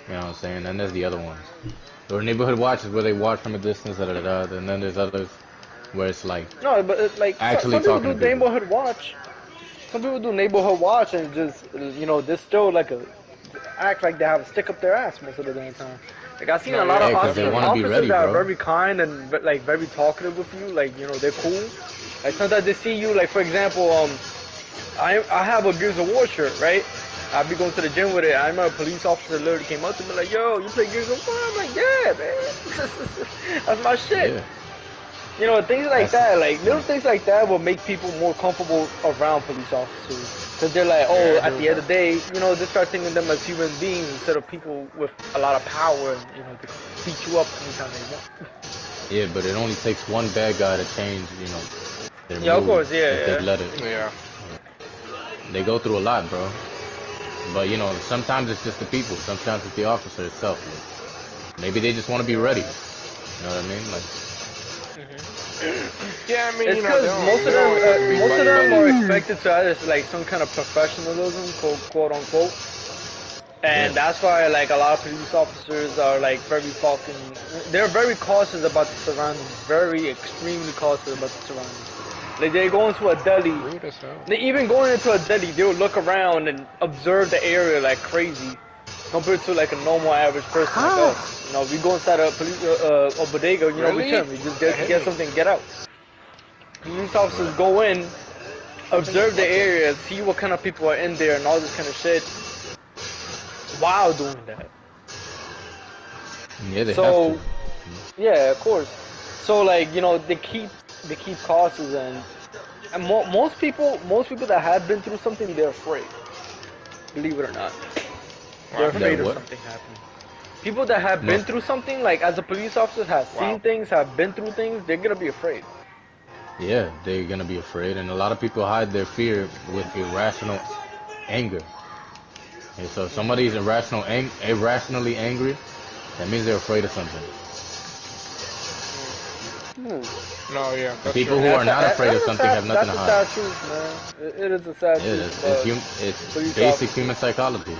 you know what I'm saying? And there's the other ones. Or neighborhood watch is where they watch from a distance, and then there's others where it's like No, but it's like Actually some people talking do to people. neighborhood watch. Some people do neighborhood watch and just they're still like act like they have to stick up their ass most of the damn time. Like I've seen a lot of Yeah, 'cause they officers, wanna be ready, that are bro. very kind and like very talkative with you. Like they're cool. Like sometimes they see you. Like for example, I have a Gears of War shirt, right? I'll be going to the gym with it. I remember a police officer literally came up to me like, "Yo, you play Gears of War?" I'm like, "Yeah, man, that's my shit." yeah. You know, things like That's- that, like little things like that will make people more comfortable around police officers. Because they're like, oh, at the end of the day, they start thinking of them as human beings instead of people with a lot of power and, they can beat you up anytime they want. Yeah, but it only takes one bad guy to change, their Yeah, of mood course, yeah, if they yeah. let it. Yeah. They go through a lot, bro. But sometimes it's just the people. Sometimes it's the officer itself. Like, maybe they just want to be ready. You know what I mean? Like, Yeah, I mean, It's they because don't- most they of don't always have to be them buddy-buddy. are expected to have like some kind of professionalism, quote unquote. And that's why like a lot of police officers are like they're very cautious about the surroundings, very extremely cautious about the surroundings. Like they go into a deli, Rude as hell. they even going into a deli, they'll look around and observe the area like crazy, compared to like a normal average person like us. You know, we go inside a bodega, you know, we Really? we just get something, get out. Police officers go in, observe the area, see what kind of people are in there and all this kind of shit, while doing that. Yeah, they So, have to. yeah, of course. So like, you know, they keep cautious and most people that have been through something, they're afraid. Believe it or not, they're afraid of what? something happening. People that have been through something, like as a police officer, have seen things, have been through things, they're gonna be afraid. Yeah, they're gonna be afraid, and a lot of people hide their fear with irrational anger. And so if somebody's irrationally angry, that means they're afraid of something. No, yeah. That's People true. who are not afraid of That's a something sad- have nothing to hide. That's a sad truth, man. It is a sad Yeah, truth. it's police basic officers- human psychology.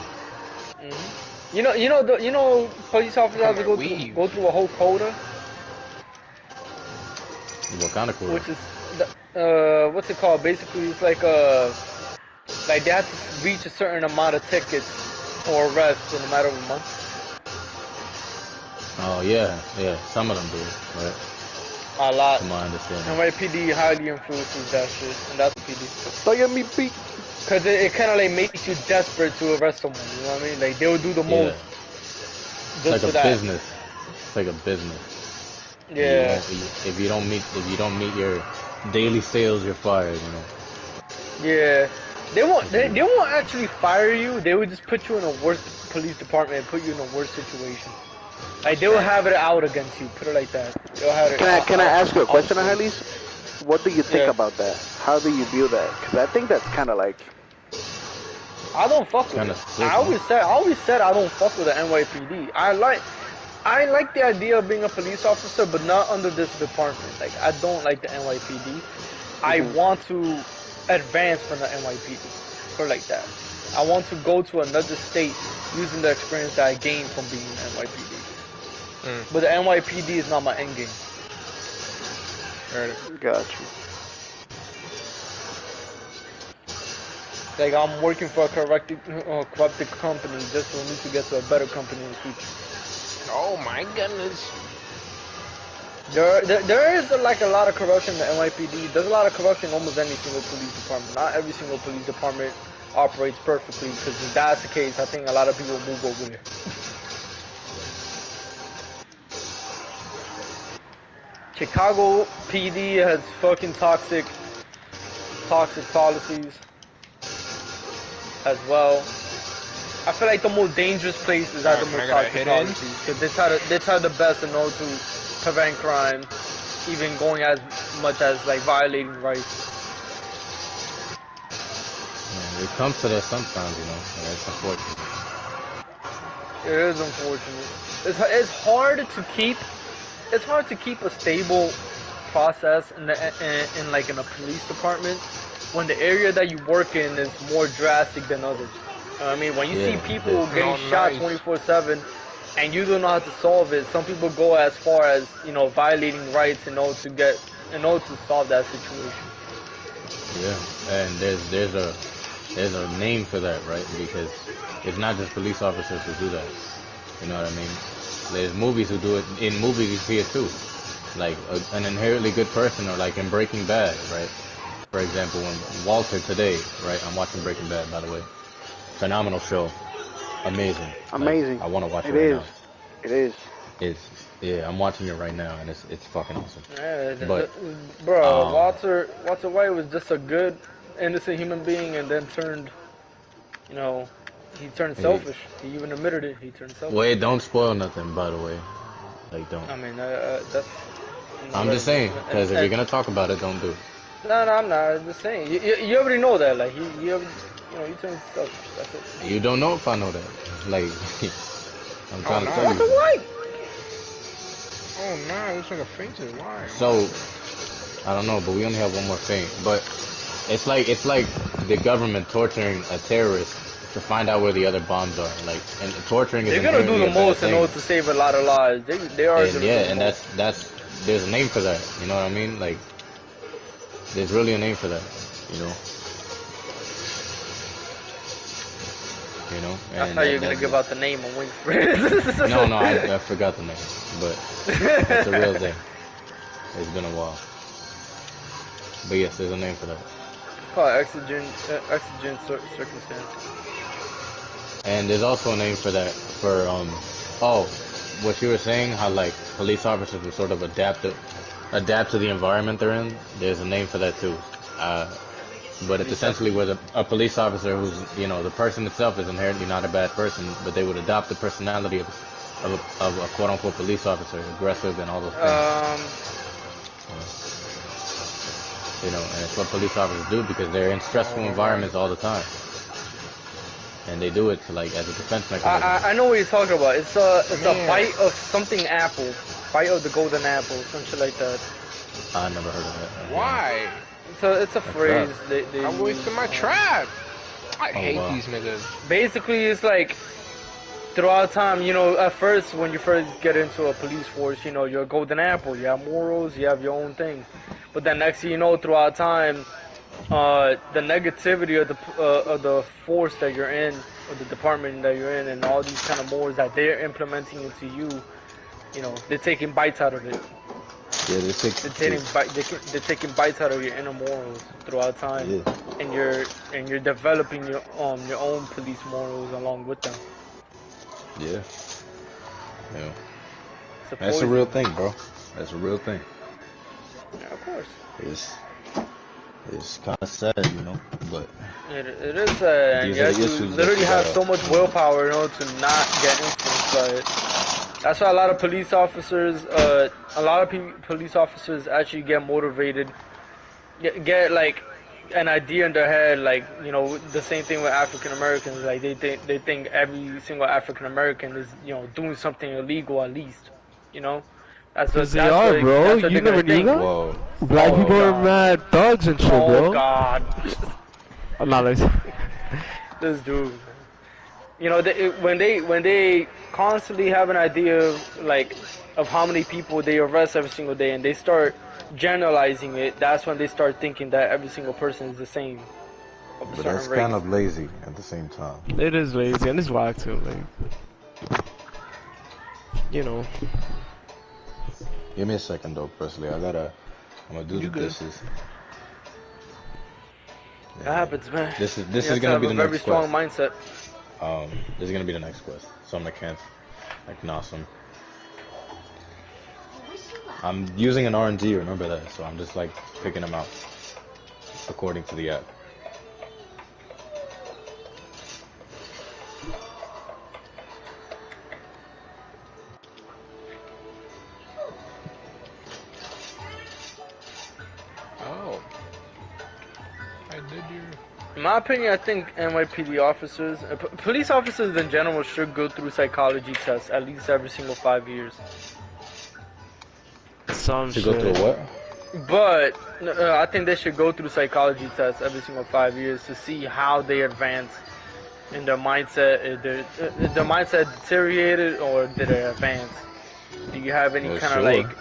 You know, police officers have to Weave. go through a whole quota, What kind of cool? which is what's it called? Basically, it's like they have to reach a certain amount of tickets or arrests in a matter of a month. Oh yeah, some of them do, right? A lot. From my understanding. NYPD highly influences that shit, and that's PD. Estoy en mi pick. Cause it kind of like makes you desperate to arrest someone. You know what I mean? Like they will do the Yeah. most It's just like for a that. business. It's like a business. Yeah. If you don't meet your daily sales, you're fired. You know. Yeah. They won't actually fire you. They would just put you in a worse police department and put you in a worse situation. Like they will have it out against you. Put it like that. They'll have it Can I ask you a question, out. Angelis? What do you think Yeah. about that? How do you view that? Because I think that's kind of like... I don't fuck with Kinda it. sick, I always said I don't fuck with the NYPD. I like the idea of being a police officer, but not under this department. Like I don't like the NYPD. I want to advance from the NYPD. Put it like that. I want to go to another state using the experience that I gained from being in NYPD. But the NYPD is not my end game. Got you. Like I'm working for a corrupted company just for me to get to a better company in the future. Oh my goodness. There is like a lot of corruption in the NYPD. There's a lot of corruption in almost any single police department. Not every single police department operates perfectly, because if that's the case, I think a lot of people move over there. Chicago PD has fucking toxic policies as well. I feel like the most dangerous places are the most I gotta toxic hit in. policies, because they try the best in order to prevent crime, even going as much as like violating rights. Yeah, it comes to that sometimes, you know. And it's unfortunate. It is unfortunate. It's hard to keep a stable process in a police department when the area that you work in is more drastic than others. You know what I mean? When you see people getting shot 24/7 and you don't know how to solve it, some people go as far as, you know, violating rights in order to solve that situation. Yeah, and there's a name for that, right? Because it's not just police officers who do that. You know what I mean? There's movies who do it. In movies, you see it too. Like an inherently good person, or like in Breaking Bad, right? For example, when Walter today, right? I'm watching Breaking Bad, by the way. Phenomenal show. Amazing. Amazing. Like, I want to watch it It right is. now. It is. Yeah, I'm watching it right now, and it's fucking awesome. Yeah, But, Walter White was just a good, innocent human being, and then turned selfish. He even admitted it. He turned selfish. Wait, don't spoil nothing, by the way. Like, don't. I mean, that's. I'm just saying, because if you're gonna talk about it, don't do it. No, I'm not. I'm just saying. You already know that. Like he turned selfish. That's it. You don't know if I know that. Like, I'm trying to tell Walter you. White. Oh nah, it looks like a fainted. Why? So, I don't know, but we only have one more thing. But it's like the government torturing a terrorist to find out where the other bombs are. Like, and torturing is They're gonna do inherently the a bad most in thing. order to save a lot of lives. They are. And yeah, and that's there's a name for that. You know what I mean? Like, there's really a name for that. You know. You know. That's And how you're gonna give out the name on Wings. No, I forgot the name, but it's a real thing. It's been a while. But yes, there's a name for that. It's called exigent circumstance. And there's also a name for that, for, oh, what you were saying, how, like, police officers would sort of adapt to the environment they're in. There's a name for that, too. But it's essentially where a police officer who's, you know, the person itself is inherently not a bad person, but they would adopt the personality of a quote-unquote police officer, aggressive and all those things. You know, and it's what police officers do because they're in stressful environments all the time. And they do it to, like, as a defense mechanism. I know what you're talking about. It's a bite of something apple. Bite of the golden apple, some shit like that. I never heard of that. Why? It's a phrase they I'm use. wasting my trap. I hate wow. these niggas. Basically, it's like throughout time, you know, at first when you first get into a police force, you know, you're a golden apple. You have morals, you have your own thing. But then next thing you know, throughout time, the negativity of the force that you're in, or the department that you're in, and all these kind of morals that they're implementing into you, you know, they're taking bites out of it. Yeah, They're taking bites out of your inner morals throughout time, Yeah. and you're developing your own police morals along with them. Yeah. Yeah. It's That's a poison. real thing, bro. That's a real thing. Yeah, of course. It's kind of sad, you know, but It is, and These you are have the to issues literally that have you so much willpower in order to not get influenced by it. That's why a lot of police officers, police officers actually get motivated, get like an idea in their head, like, you know, the same thing with African Americans. Like they think every single African American is, you know, doing something illegal at least, you know. That's what They are, bro. that's what You they're never gonna knew think. that? whoa. Black Oh, people are God. mad thugs and shit, Oh bro. God. I'm not like This dude, you know, when they constantly have an idea of, like, of how many people they arrest every single day, and they start generalizing it, that's when they start thinking that every single person is the same. Of a But certain that's race. kind of lazy at the same time. it is lazy and it's whack too. Like, you know, Give me a second though, Presley. I'm gonna do the dishes. That happens, man. This You is have to gonna have be a the very next strong quest. mindset. This is gonna be the next quest. So I'm gonna cancel. Like, awesome. I'm using an RNG, remember that, so I'm just like picking them out according to the app. Oh. I did your... In my opinion, I think NYPD officers, police officers in general, should go through psychology tests at least every single 5 years. some To shit. go through a what? But I think they should go through psychology tests every single 5 years to see how they advance in their mindset. Is their mindset deteriorated or did it advance? Do you have any Well, kind of sure. like?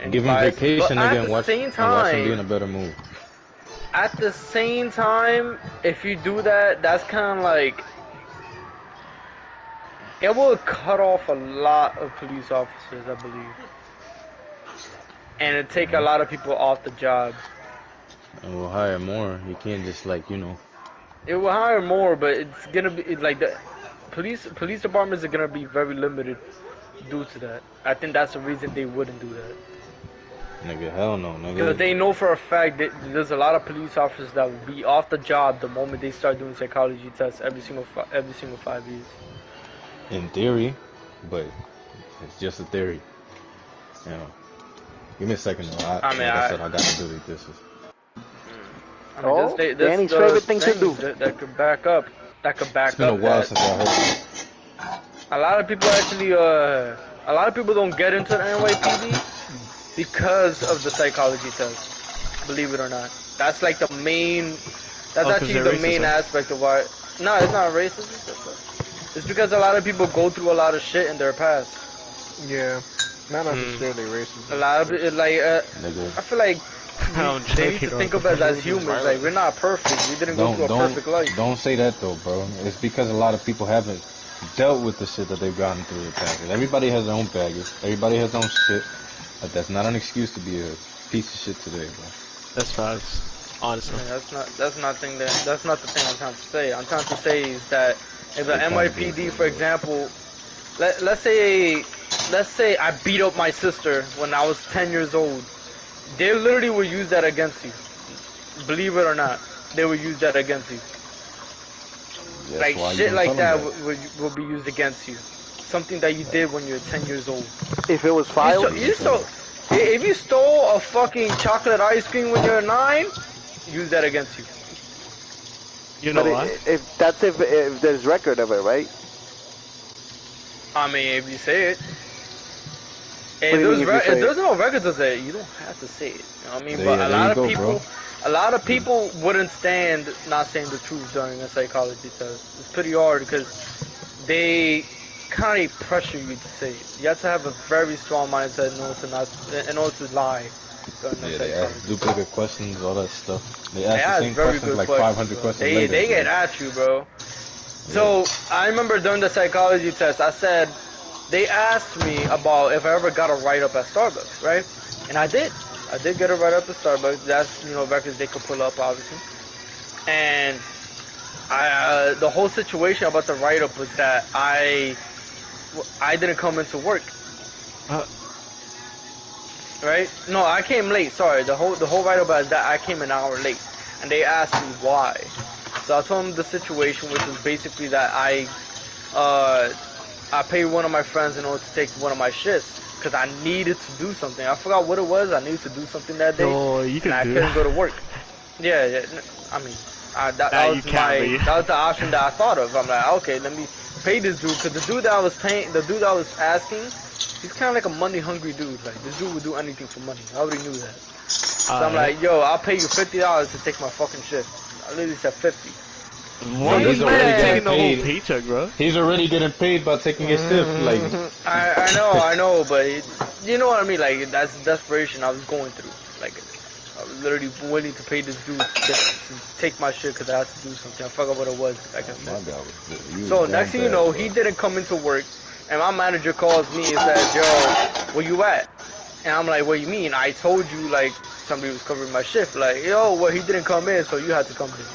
any Give him bias? vacation, But nigga, at and the watch, same and watch him be in a time, better mood. at the same time, if you do that, that's kind of like, it will cut off a lot of police officers, I believe, and it take a lot of people off the job. And we'll hire more. You can't just, like, you know. It will hire more, but it's gonna be like the police departments are gonna be very limited due to that. I think that's the reason they wouldn't do that. Nigga, hell no, nigga. Because they know for a fact that there's a lot of police officers that will be off the job the moment they start doing psychology tests every single 5 years. In theory, but it's just a theory. You know. Give me a second though. Like I said, I gotta do these dishes. I mean, Oh, there's Danny's favorite thing to do. that could back up. That could back It's been a up while that. since I heard it. A lot of people actually, a lot of people don't get into the NYPD because of the psychology test. Believe it or not, that's like the main. That's Oh, 'cause actually they're the main racist, huh? aspect of why. No, it's not racist. It's because a lot of people go through a lot of shit in their past. Yeah, not necessarily racist. A lot of it, like, Nigga. I feel like I'm they need to joking, think of us as humans. Like, we're not perfect. We didn't go through a perfect life. Don't say that though, bro. It's because a lot of people haven't dealt with the shit that they've gotten through the past. Everybody has their own baggage. Everybody has their own shit. But that's not an excuse to be a piece of shit today, bro. That's facts. Honestly. Yeah, that's not the thing I'm trying to say. I'm trying to say is that if the NYPD, for example, let's say I beat up my sister when I was 10 years old, they literally will use that against you. Believe it or not, they will use that against you. That's Like why you shit don't like tell that them will be used against you. Something that you did when you were 10 years old. If it was filed, If you stole a fucking chocolate ice cream when you were 9, use that against you. You know but what? if there's record of it, right? I mean, if you say it. What do you mean if you say If it? there's no records of it, you don't have to say it. You know what I mean? There- But yeah, a there lot you of go, people, bro. a lot of people wouldn't stand not saying the truth during a psychology test. It's pretty hard because they kind of pressure you to say it. You have to have a very strong mindset in order to lie during Yeah, a they psychology. ask duplicate questions, all that stuff. They ask They the ask same very questions good like questions, 500 bro. questions They later. they get bro. at you, bro. So I remember during the psychology test, I said they asked me about if I ever got a write up at Starbucks, right? And I did. I did get a write up at Starbucks. That's records they could pull up, obviously. And the whole situation about the write up was that I didn't come into work. Right? No, I came late. Sorry, the whole write up is that I came an hour late, and they asked me why. So I told them the situation, which was basically that I paid one of my friends in order to take one of my shifts because I needed to do something. I forgot what it was. I needed to do something that day, Oh, you and I can do couldn't that. go to work. Yeah. I mean, that you was can't, but that was the option that I thought of. I'm like, okay, let me pay this dude because the dude that I was asking, he's kind of like a money-hungry dude. Like this dude would do anything for money. I already knew that. So I'm like, yo, I'll pay you $50 to take my fucking shift. I literally said 50. Why He's are you already taking the whole getting paid. paycheck, bro? He's already getting paid by taking his shift. Like, I know, but you know what I mean? Like, that's desperation I was going through. Like, I was literally willing to pay this dude to take my shit because I had to do something. I forgot what it was, like I my said. God, you So, was next down thing you bad, know, bro. he didn't come into work, and my manager calls me and says, yo, where you at? And I'm like, what do you mean? I told you, like, somebody was covering my shift. Like, yo, well, he didn't come in, so you had to come in.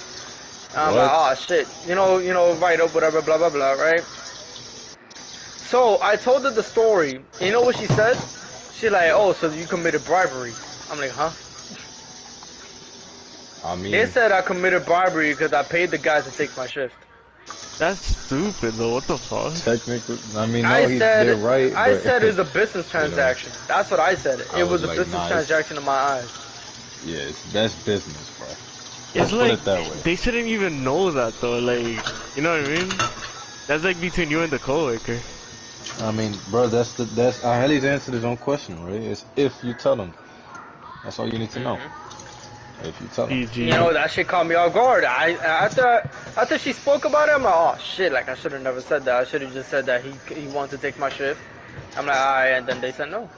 And I'm like, oh, shit. You know, write up, whatever, blah, blah, blah, right? So, I told her the story. You know what she said? She like, oh, so you committed bribery. I'm like, huh? I mean, They said I committed bribery because I paid the guy to take my shift. That's stupid, though. What the fuck? technically, I mean, no, they're right. I but, said it's a business transaction. That's what I said. I It was was a like, business nah, it's- transaction in my eyes. yeah, that's business, bro. It's Let's put like it that way. they shouldn't even know that, though. Like, you know what I mean? That's like between you and the coworker. I mean, bro, that's Haley's answered his own question, right? It's if you tell him. That's all you need to know. If you tell him. PG. You know, that shit caught me off guard. After she spoke about it, I'm like, oh shit, like I should have never said that. I should have just said that he wanted to take my shift. I'm like, alright, and then they said no.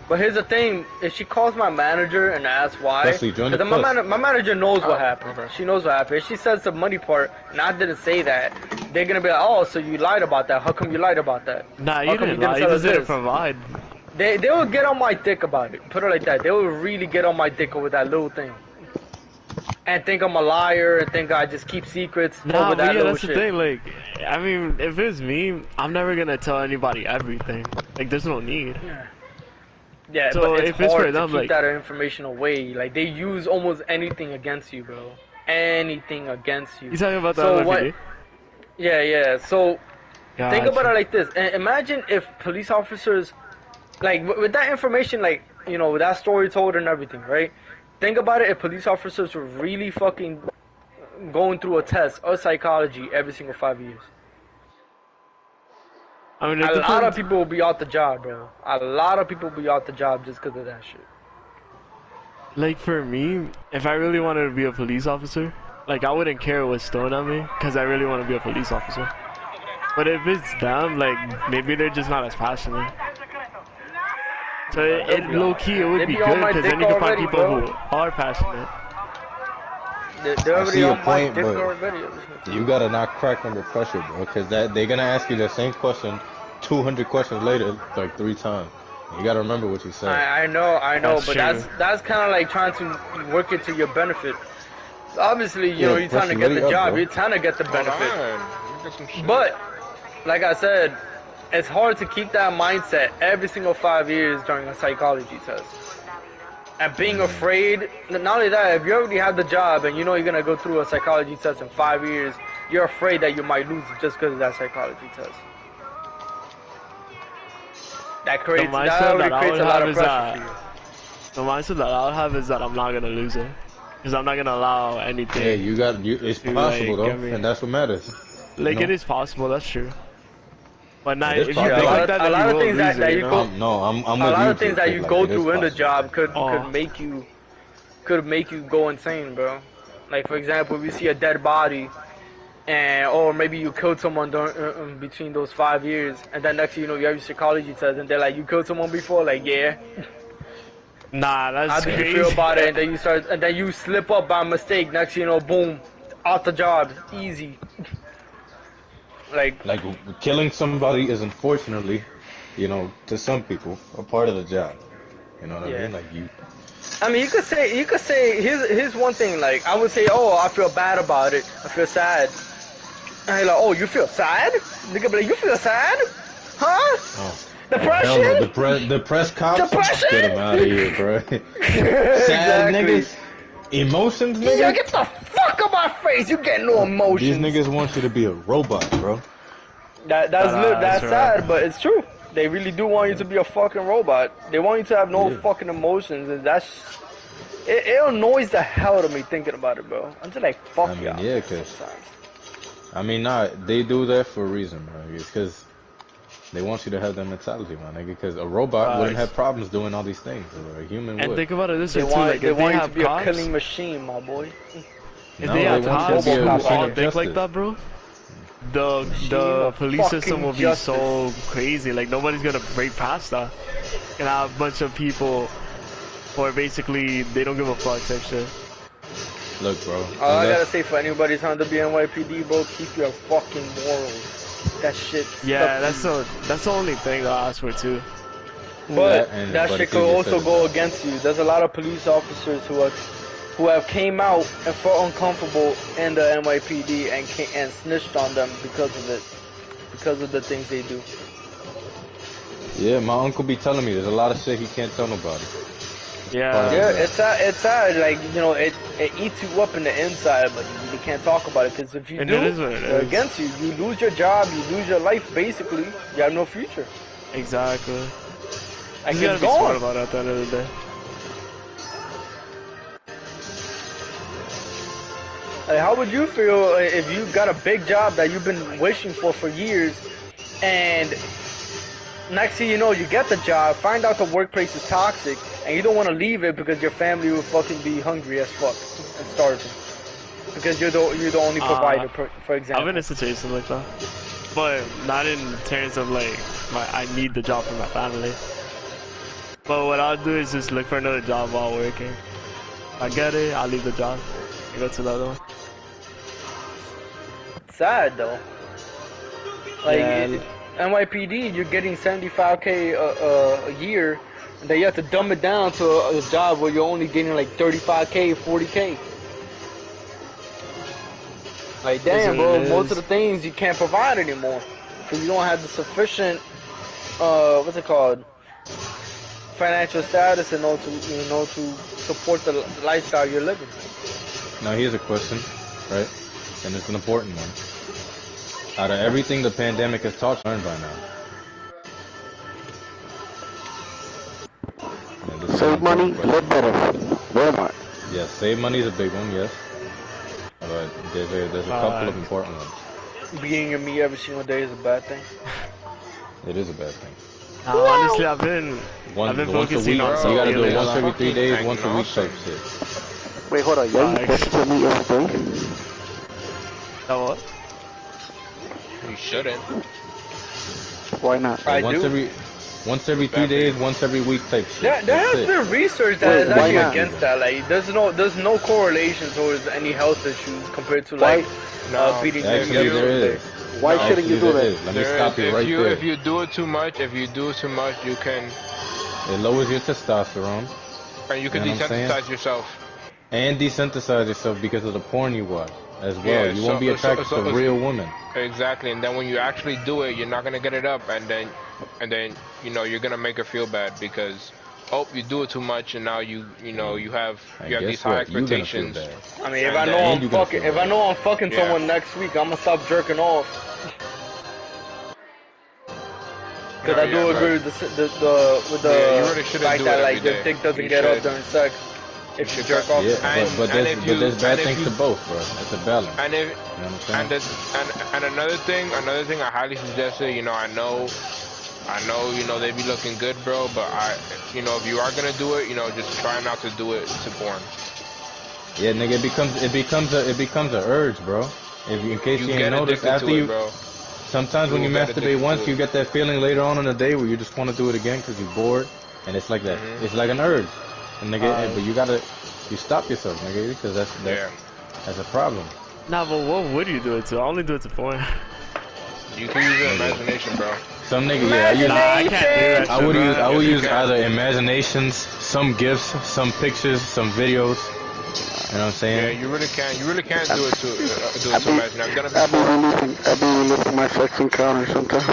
But here's the thing, if she calls my manager and asks why, Leslie, join the 'cause my manager knows what happened. She knows what happened. If she says the money part, and I didn't say that, they're gonna be like, oh, so you lied about that. How come you lied about that? Nah, How you come didn't you lie. You tell us just didn't this? provide. They will get on my dick about it. Put it like that. They will really get on my dick over that little thing. And think I'm a liar and think I just keep secrets Nah, over but that yeah, little that's shit. the thing. Like, I mean, if it's me, I'm never gonna tell anybody everything. Like, there's no need. Yeah, So but it's if it's hard for them, to keep like- that information away. Like, they use almost anything against you, bro. Anything against you. You talking about So that what? every day? Yeah. So think about it Gotcha. like this. Imagine if police officers, like, with that information, like, you know, with that story told and everything, right? Think about it if police officers were really fucking going through a test of psychology every single 5 years. I mean, it A lot depends. of people will be out the job, bro. A lot of people will be out the job just because of that shit. Like, for me, if I really wanted to be a police officer, like I wouldn't care what's thrown at me because I really want to be a police officer. But if it's them, like maybe they're just not as passionate. So low key it would They be be on good my because then you dick can find already, people bro. who are passionate. They're I already see your on my point, dick but already. you gotta not crack under pressure, bro, because they're gonna ask you the same question 200 questions later, like 3 times. You gotta remember what you said. I know, That's but true. that's kind of like trying to work it to your benefit. Obviously, you Yeah, know, you're trying to pressure get the really up, job, bro. you're trying to get the Hold benefit. on. Look at some shit. But, like I said, it's hard to keep that mindset every single 5 years during a psychology test. And being afraid, not only that, if you already have the job and you know you're gonna go through a psychology test in 5 years, you're afraid that you might lose it just because of that psychology test. That The already mindset that I creates would a lot have of is pressure for you. the mindset that I would have is that I'm not gonna lose it, because I'm not gonna allow anything. Yeah, it's to, possible like, though, get me- and that's what matters. Like you it know? is possible, that's true. But not, It is if you possible. think Yeah, like that, a then lot you of will things lose that it, you you know? go- I'm with A you. lot of things that Chris, you like, go it is through in the possible. job could Oh. make you go insane, bro. Like for example, if you see a dead body, and or maybe you killed someone during, between those 5 years, and then next thing you know you have your psychology test, and they're like, you killed someone before, like yeah. Nah, How that's do you crazy. feel about it? And then you slip up by mistake. Next thing you know, boom, out the job, easy. Like Like killing somebody is unfortunately, you know, to some people, a part of the job. You know what Yeah. I mean? Like I mean, you could say, here's one thing. Like, I would say, oh, I feel bad about it. I feel sad. And you're like, oh, you feel sad? Nigga be like, you feel sad? Huh? oh, Depression? hell no, the press cops. Depression? Get them out of here, bro. Sad Exactly. niggas, emotions, nigga. Yeah, get the fuck out my face. You get no These emotions. niggas want you to be a robot, bro. That's That's sad, right. but it's true. They really do want you to be a fucking robot. They want you to have no Yeah. fucking emotions, and it annoys the hell out of me thinking about it, bro. I'm just like, fuck I mean, y'all. yeah, 'cause- sometimes. I mean, nah, they do that for a reason, bro. Because they want you to have that mentality, my nigga. Because a robot wouldn't Facts. have problems doing all these things, or a human And would. think about it this way They too, want, like they if they want you to have be a cops, killing machine, my boy. if No, they have they want you cops to who be a machine all of think like justice. that, bro, the Machine of police system fucking will be justice. so crazy. Like nobody's gonna break past that. And have a bunch of people who are basically they don't give a fuck type shit. Look, bro. All I unless- gotta say for anybody trying to be NYPD, bro, keep your fucking morals. That shit. Yeah, sucks. that's the only thing I ask for too. But and- that but shit if could you also said go that. against you. There's a lot of police officers who have came out and felt uncomfortable in the NYPD and snitched on them because of it, because of the things they do. Yeah, my uncle be telling me there's a lot of shit he can't tell nobody. Yeah. Yeah, it's sad. Like you know, it eats you up in the inside, but you can't talk about it because if you And do, it is what it they're is. against you. You lose your job, you lose your life. Basically, you have no future. Exactly. Like You gotta it's be smart gone. about it at the end of the day. Like, how would you feel if you got a big job that you've been wishing for years, and next thing you know, you get the job, find out the workplace is toxic, and you don't want to leave it because your family will fucking be hungry as fuck and starving because you're the only provider, for I've example. been in situations like that, but not in terms of like I need the job for my family. But what I'll do is just look for another job while working. If I get it, I'll leave the job and go to the other one. Sad though. Like Yeah. NYPD, you're getting 75K a year, and then you have to dumb it down to a job where you're only getting like 35K, 40K. Like damn, Is bro, what it most is. of the things you can't provide anymore because you don't have the sufficient, what's it called, financial status in order to support the lifestyle you're living. Now here's a question, right? And it's an important one. Out of everything the pandemic has taught you, learned by now. Yeah, this is an Save money, important live question. better. Walmart. Yes, save money is a big one, yes. But there's a couple of important ones. Being a me every single day is a bad thing. It is a bad thing. Honestly, I've been Once a focusing week, on you something gotta do it lately. once every 3 days, once a week Agnostic. type shit. Wait, hold on. Y'all eat Facts. vegetable meat every day? Oh, what? You shouldn't. Why not? I once do. every 3 days, once every week type shit. There That's has it. been research that Wait, is why actually not? against that. Like, there's no correlation towards any health issues compared to Why? like beating your Actually, there is. Why shouldn't you do Actually, there that? is. Let me stop you right there. If you do it too much, you can, It lowers your testosterone and you can You know what I'm saying? desensitize yourself. and desensitize yourself because of the porn you watch as well. Yeah, you won't be attracted to real women. Exactly, and then when you actually do it, you're not gonna get it up, and then you know you're gonna make her feel bad because you do it too much, and now you have And these guess high what? You gonna feel expectations. bad. I mean, if And I know then I'm you gonna fucking, feel if I know I'm fucking Yeah. someone next week, I'm gonna stop jerking off. Cause No, I do yeah, agree but- with the Yeah, you really shouldn't fact do that it like every your day. dick doesn't You get up should. during sex. If you should jerk try- off, Yeah, And- but and there's if you- there's bad and if things you- to both, bro. It's a balance. And if You know what I'm saying? and another thing I highly suggest it. I know, they be looking good, bro. But if you are gonna do it, just try not to do it to porn. Yeah, nigga, it becomes a urge, bro. In case you ain't get noticed, addicted after to you, it, bro. sometimes when You you will get masturbate addicted once, to you it. get that feeling later on in the day where you just want to do it again because you're bored, and it's like that. Mm-hmm. It's like an urge, and nigga, but you stop yourself, nigga, because Yeah. that's a problem. Nah, but what would you do it to? I only do it to porn. You can use your imagination, bro. Some nigga, yeah, Nah, I can't do that. I would shit, use bro. I would Yes, you use can. either imaginations, some gifts, some pictures, some videos. You know what I'm Yeah, saying? you really can't do it to imagine. I've done it I be before. releasing my sex encounter sometimes.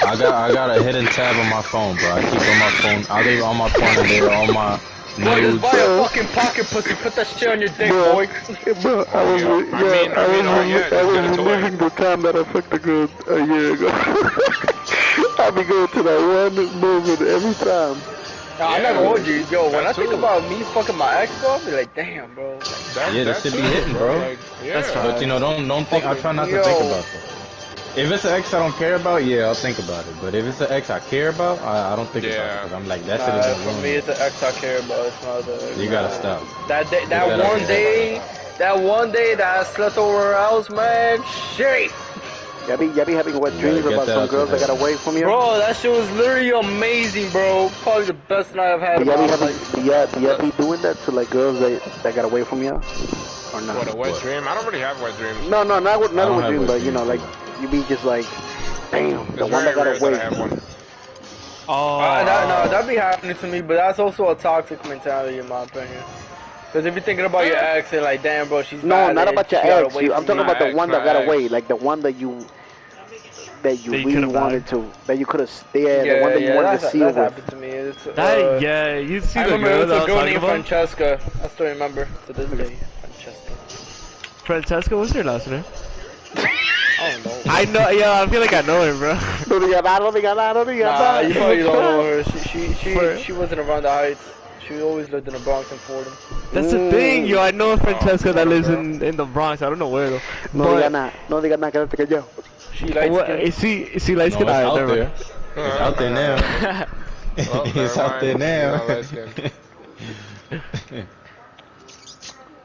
I got a hidden tab on my phone, bro. I keep on my phone. I leave on my phone and there all my bro, just nudes. buy a fucking pocket pussy. Put that shit on your dick, Bro. boy. Bro, I was reliving the time that I fucked a girl a year ago. I be going to that one moment every time. Nah, I'm not gonna hold you, yo. When I That's think true. about me fucking my ex, bro, I be like, damn, bro. Yeah, that shit be hitting, bro. Like, yeah. That's fine. But you know, don't think. I try not to Yo. think about that. If it's an ex I don't care about, yeah, I'll think about it. But if it's an ex I care about, I don't think about it. Yeah. 'Cause I'm like, that shit is For me, it's an ex I care about. It's not the. You gotta stop. That day, that gotta one care day, that I slept over her house, man. Shit, Y'all be having wet You dreams gotta get about that some out girls your that got head. away from you? bro. That shit was literally amazing, bro. Probably the best night I've had. Do in y'all my be having, life. do y'all be doing that to like girls that got away from you? Or not? What, a wet What? dream? I don't really have wet dreams. No, not I with don't have dreams, wet but you know, dreams, like you be just like, damn, the It's one that very got rare away. that I have one. Oh, That be happening to me, but that's also a toxic mentality in my opinion. Because if you're thinking about your ex and like, damn, bro, she's No, valid, not about your she got ex. away I'm from talking me. about the ex, one that my got ex. away, like the one that you you really could've wanted died. that you could have stayed, the one that you wanted to see that's with. happened to me. It's, that, yeah, you see I the remember girl it was that I a was girl talking named about? Francesca. I still remember to this day. Francesca. Francesca, what's her last name? I don't know. I know, yeah, I feel like I know her, bro. No diga nada, no diga nada, no diga Nah, nada. you probably don't know her. For- She wasn't around the Heights. She always lived in the Bronx and Fordham. That's the thing, yo. I know a Francesca that lives in the Bronx. I don't know where though. No But- diga nada, no diga nada, quédate callado. She likes What, skin. is he light No, skin? it's Alright, out never there. mind. It's out there now. Well, It's never out there mind. now. Not light-skinned.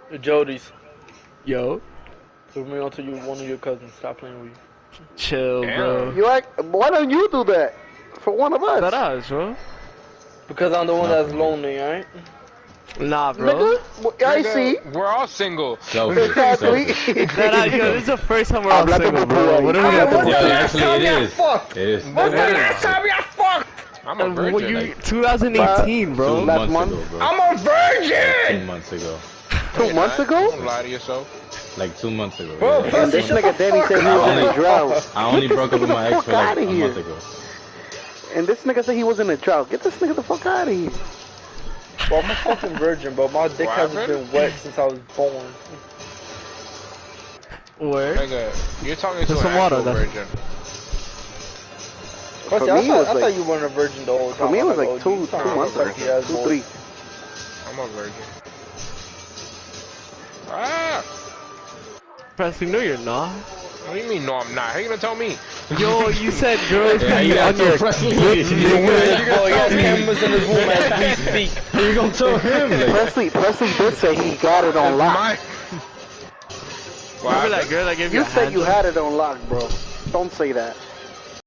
The Jodies. Yo, Put me onto you, one of your cousins. Stop playing with you. chill, bro. You act, why don't you do that for one of us? That us, bro. Because I'm the one that's lonely, alright? Nah, bro. Nigga, I Nigga, see. We're all single. Selfish. Exactly. Selfish. Yo, this is the first time we're all Hablando single, por bro. ahí. What are we Hey, gonna what's do? the Yeah, last actually, time it y'all is. fucked? It is. What's the last time y'all fucked? I'm a virgin. What you? like- 2018, bro. 2 Last months month? ago, bro. I'm a 2 virgin! months ago. 2 months ago? Don't lie to yourself. Like 2 months ago. Bro, yeah. pussy, And this shut nigga the Danny fuck said he was in a up. drought. I only Get broke this up with my nigga the ex for fuck like outta a here. month ago. And this nigga said he was in a drought. Get this nigga the fuck out of here. Bro, I'm a fucking virgin, bro. My dick What hasn't happened? been wet since I was born. Where? Nigga, you're talking to There's an some water actual there. virgin. Pussy, For I me, it thought, was I thought like- you weren't a virgin the whole time. For me, it I'm was like oh, two you sound months like ago. a sexy ass 2, boy. 3. I'm a virgin. Ah! Presley, no, you're not. What do you mean, no, I'm not? How you gonna tell me? Yo, you said girls Yeah, can you be got on your to Presley. Oh, he has cameras in his room as we speak. You gonna tell him? Like, Presley did say he got it on lock. My, What Remember happened? that girl that gave You a said hand you job? had it on lock, bro. Don't say that.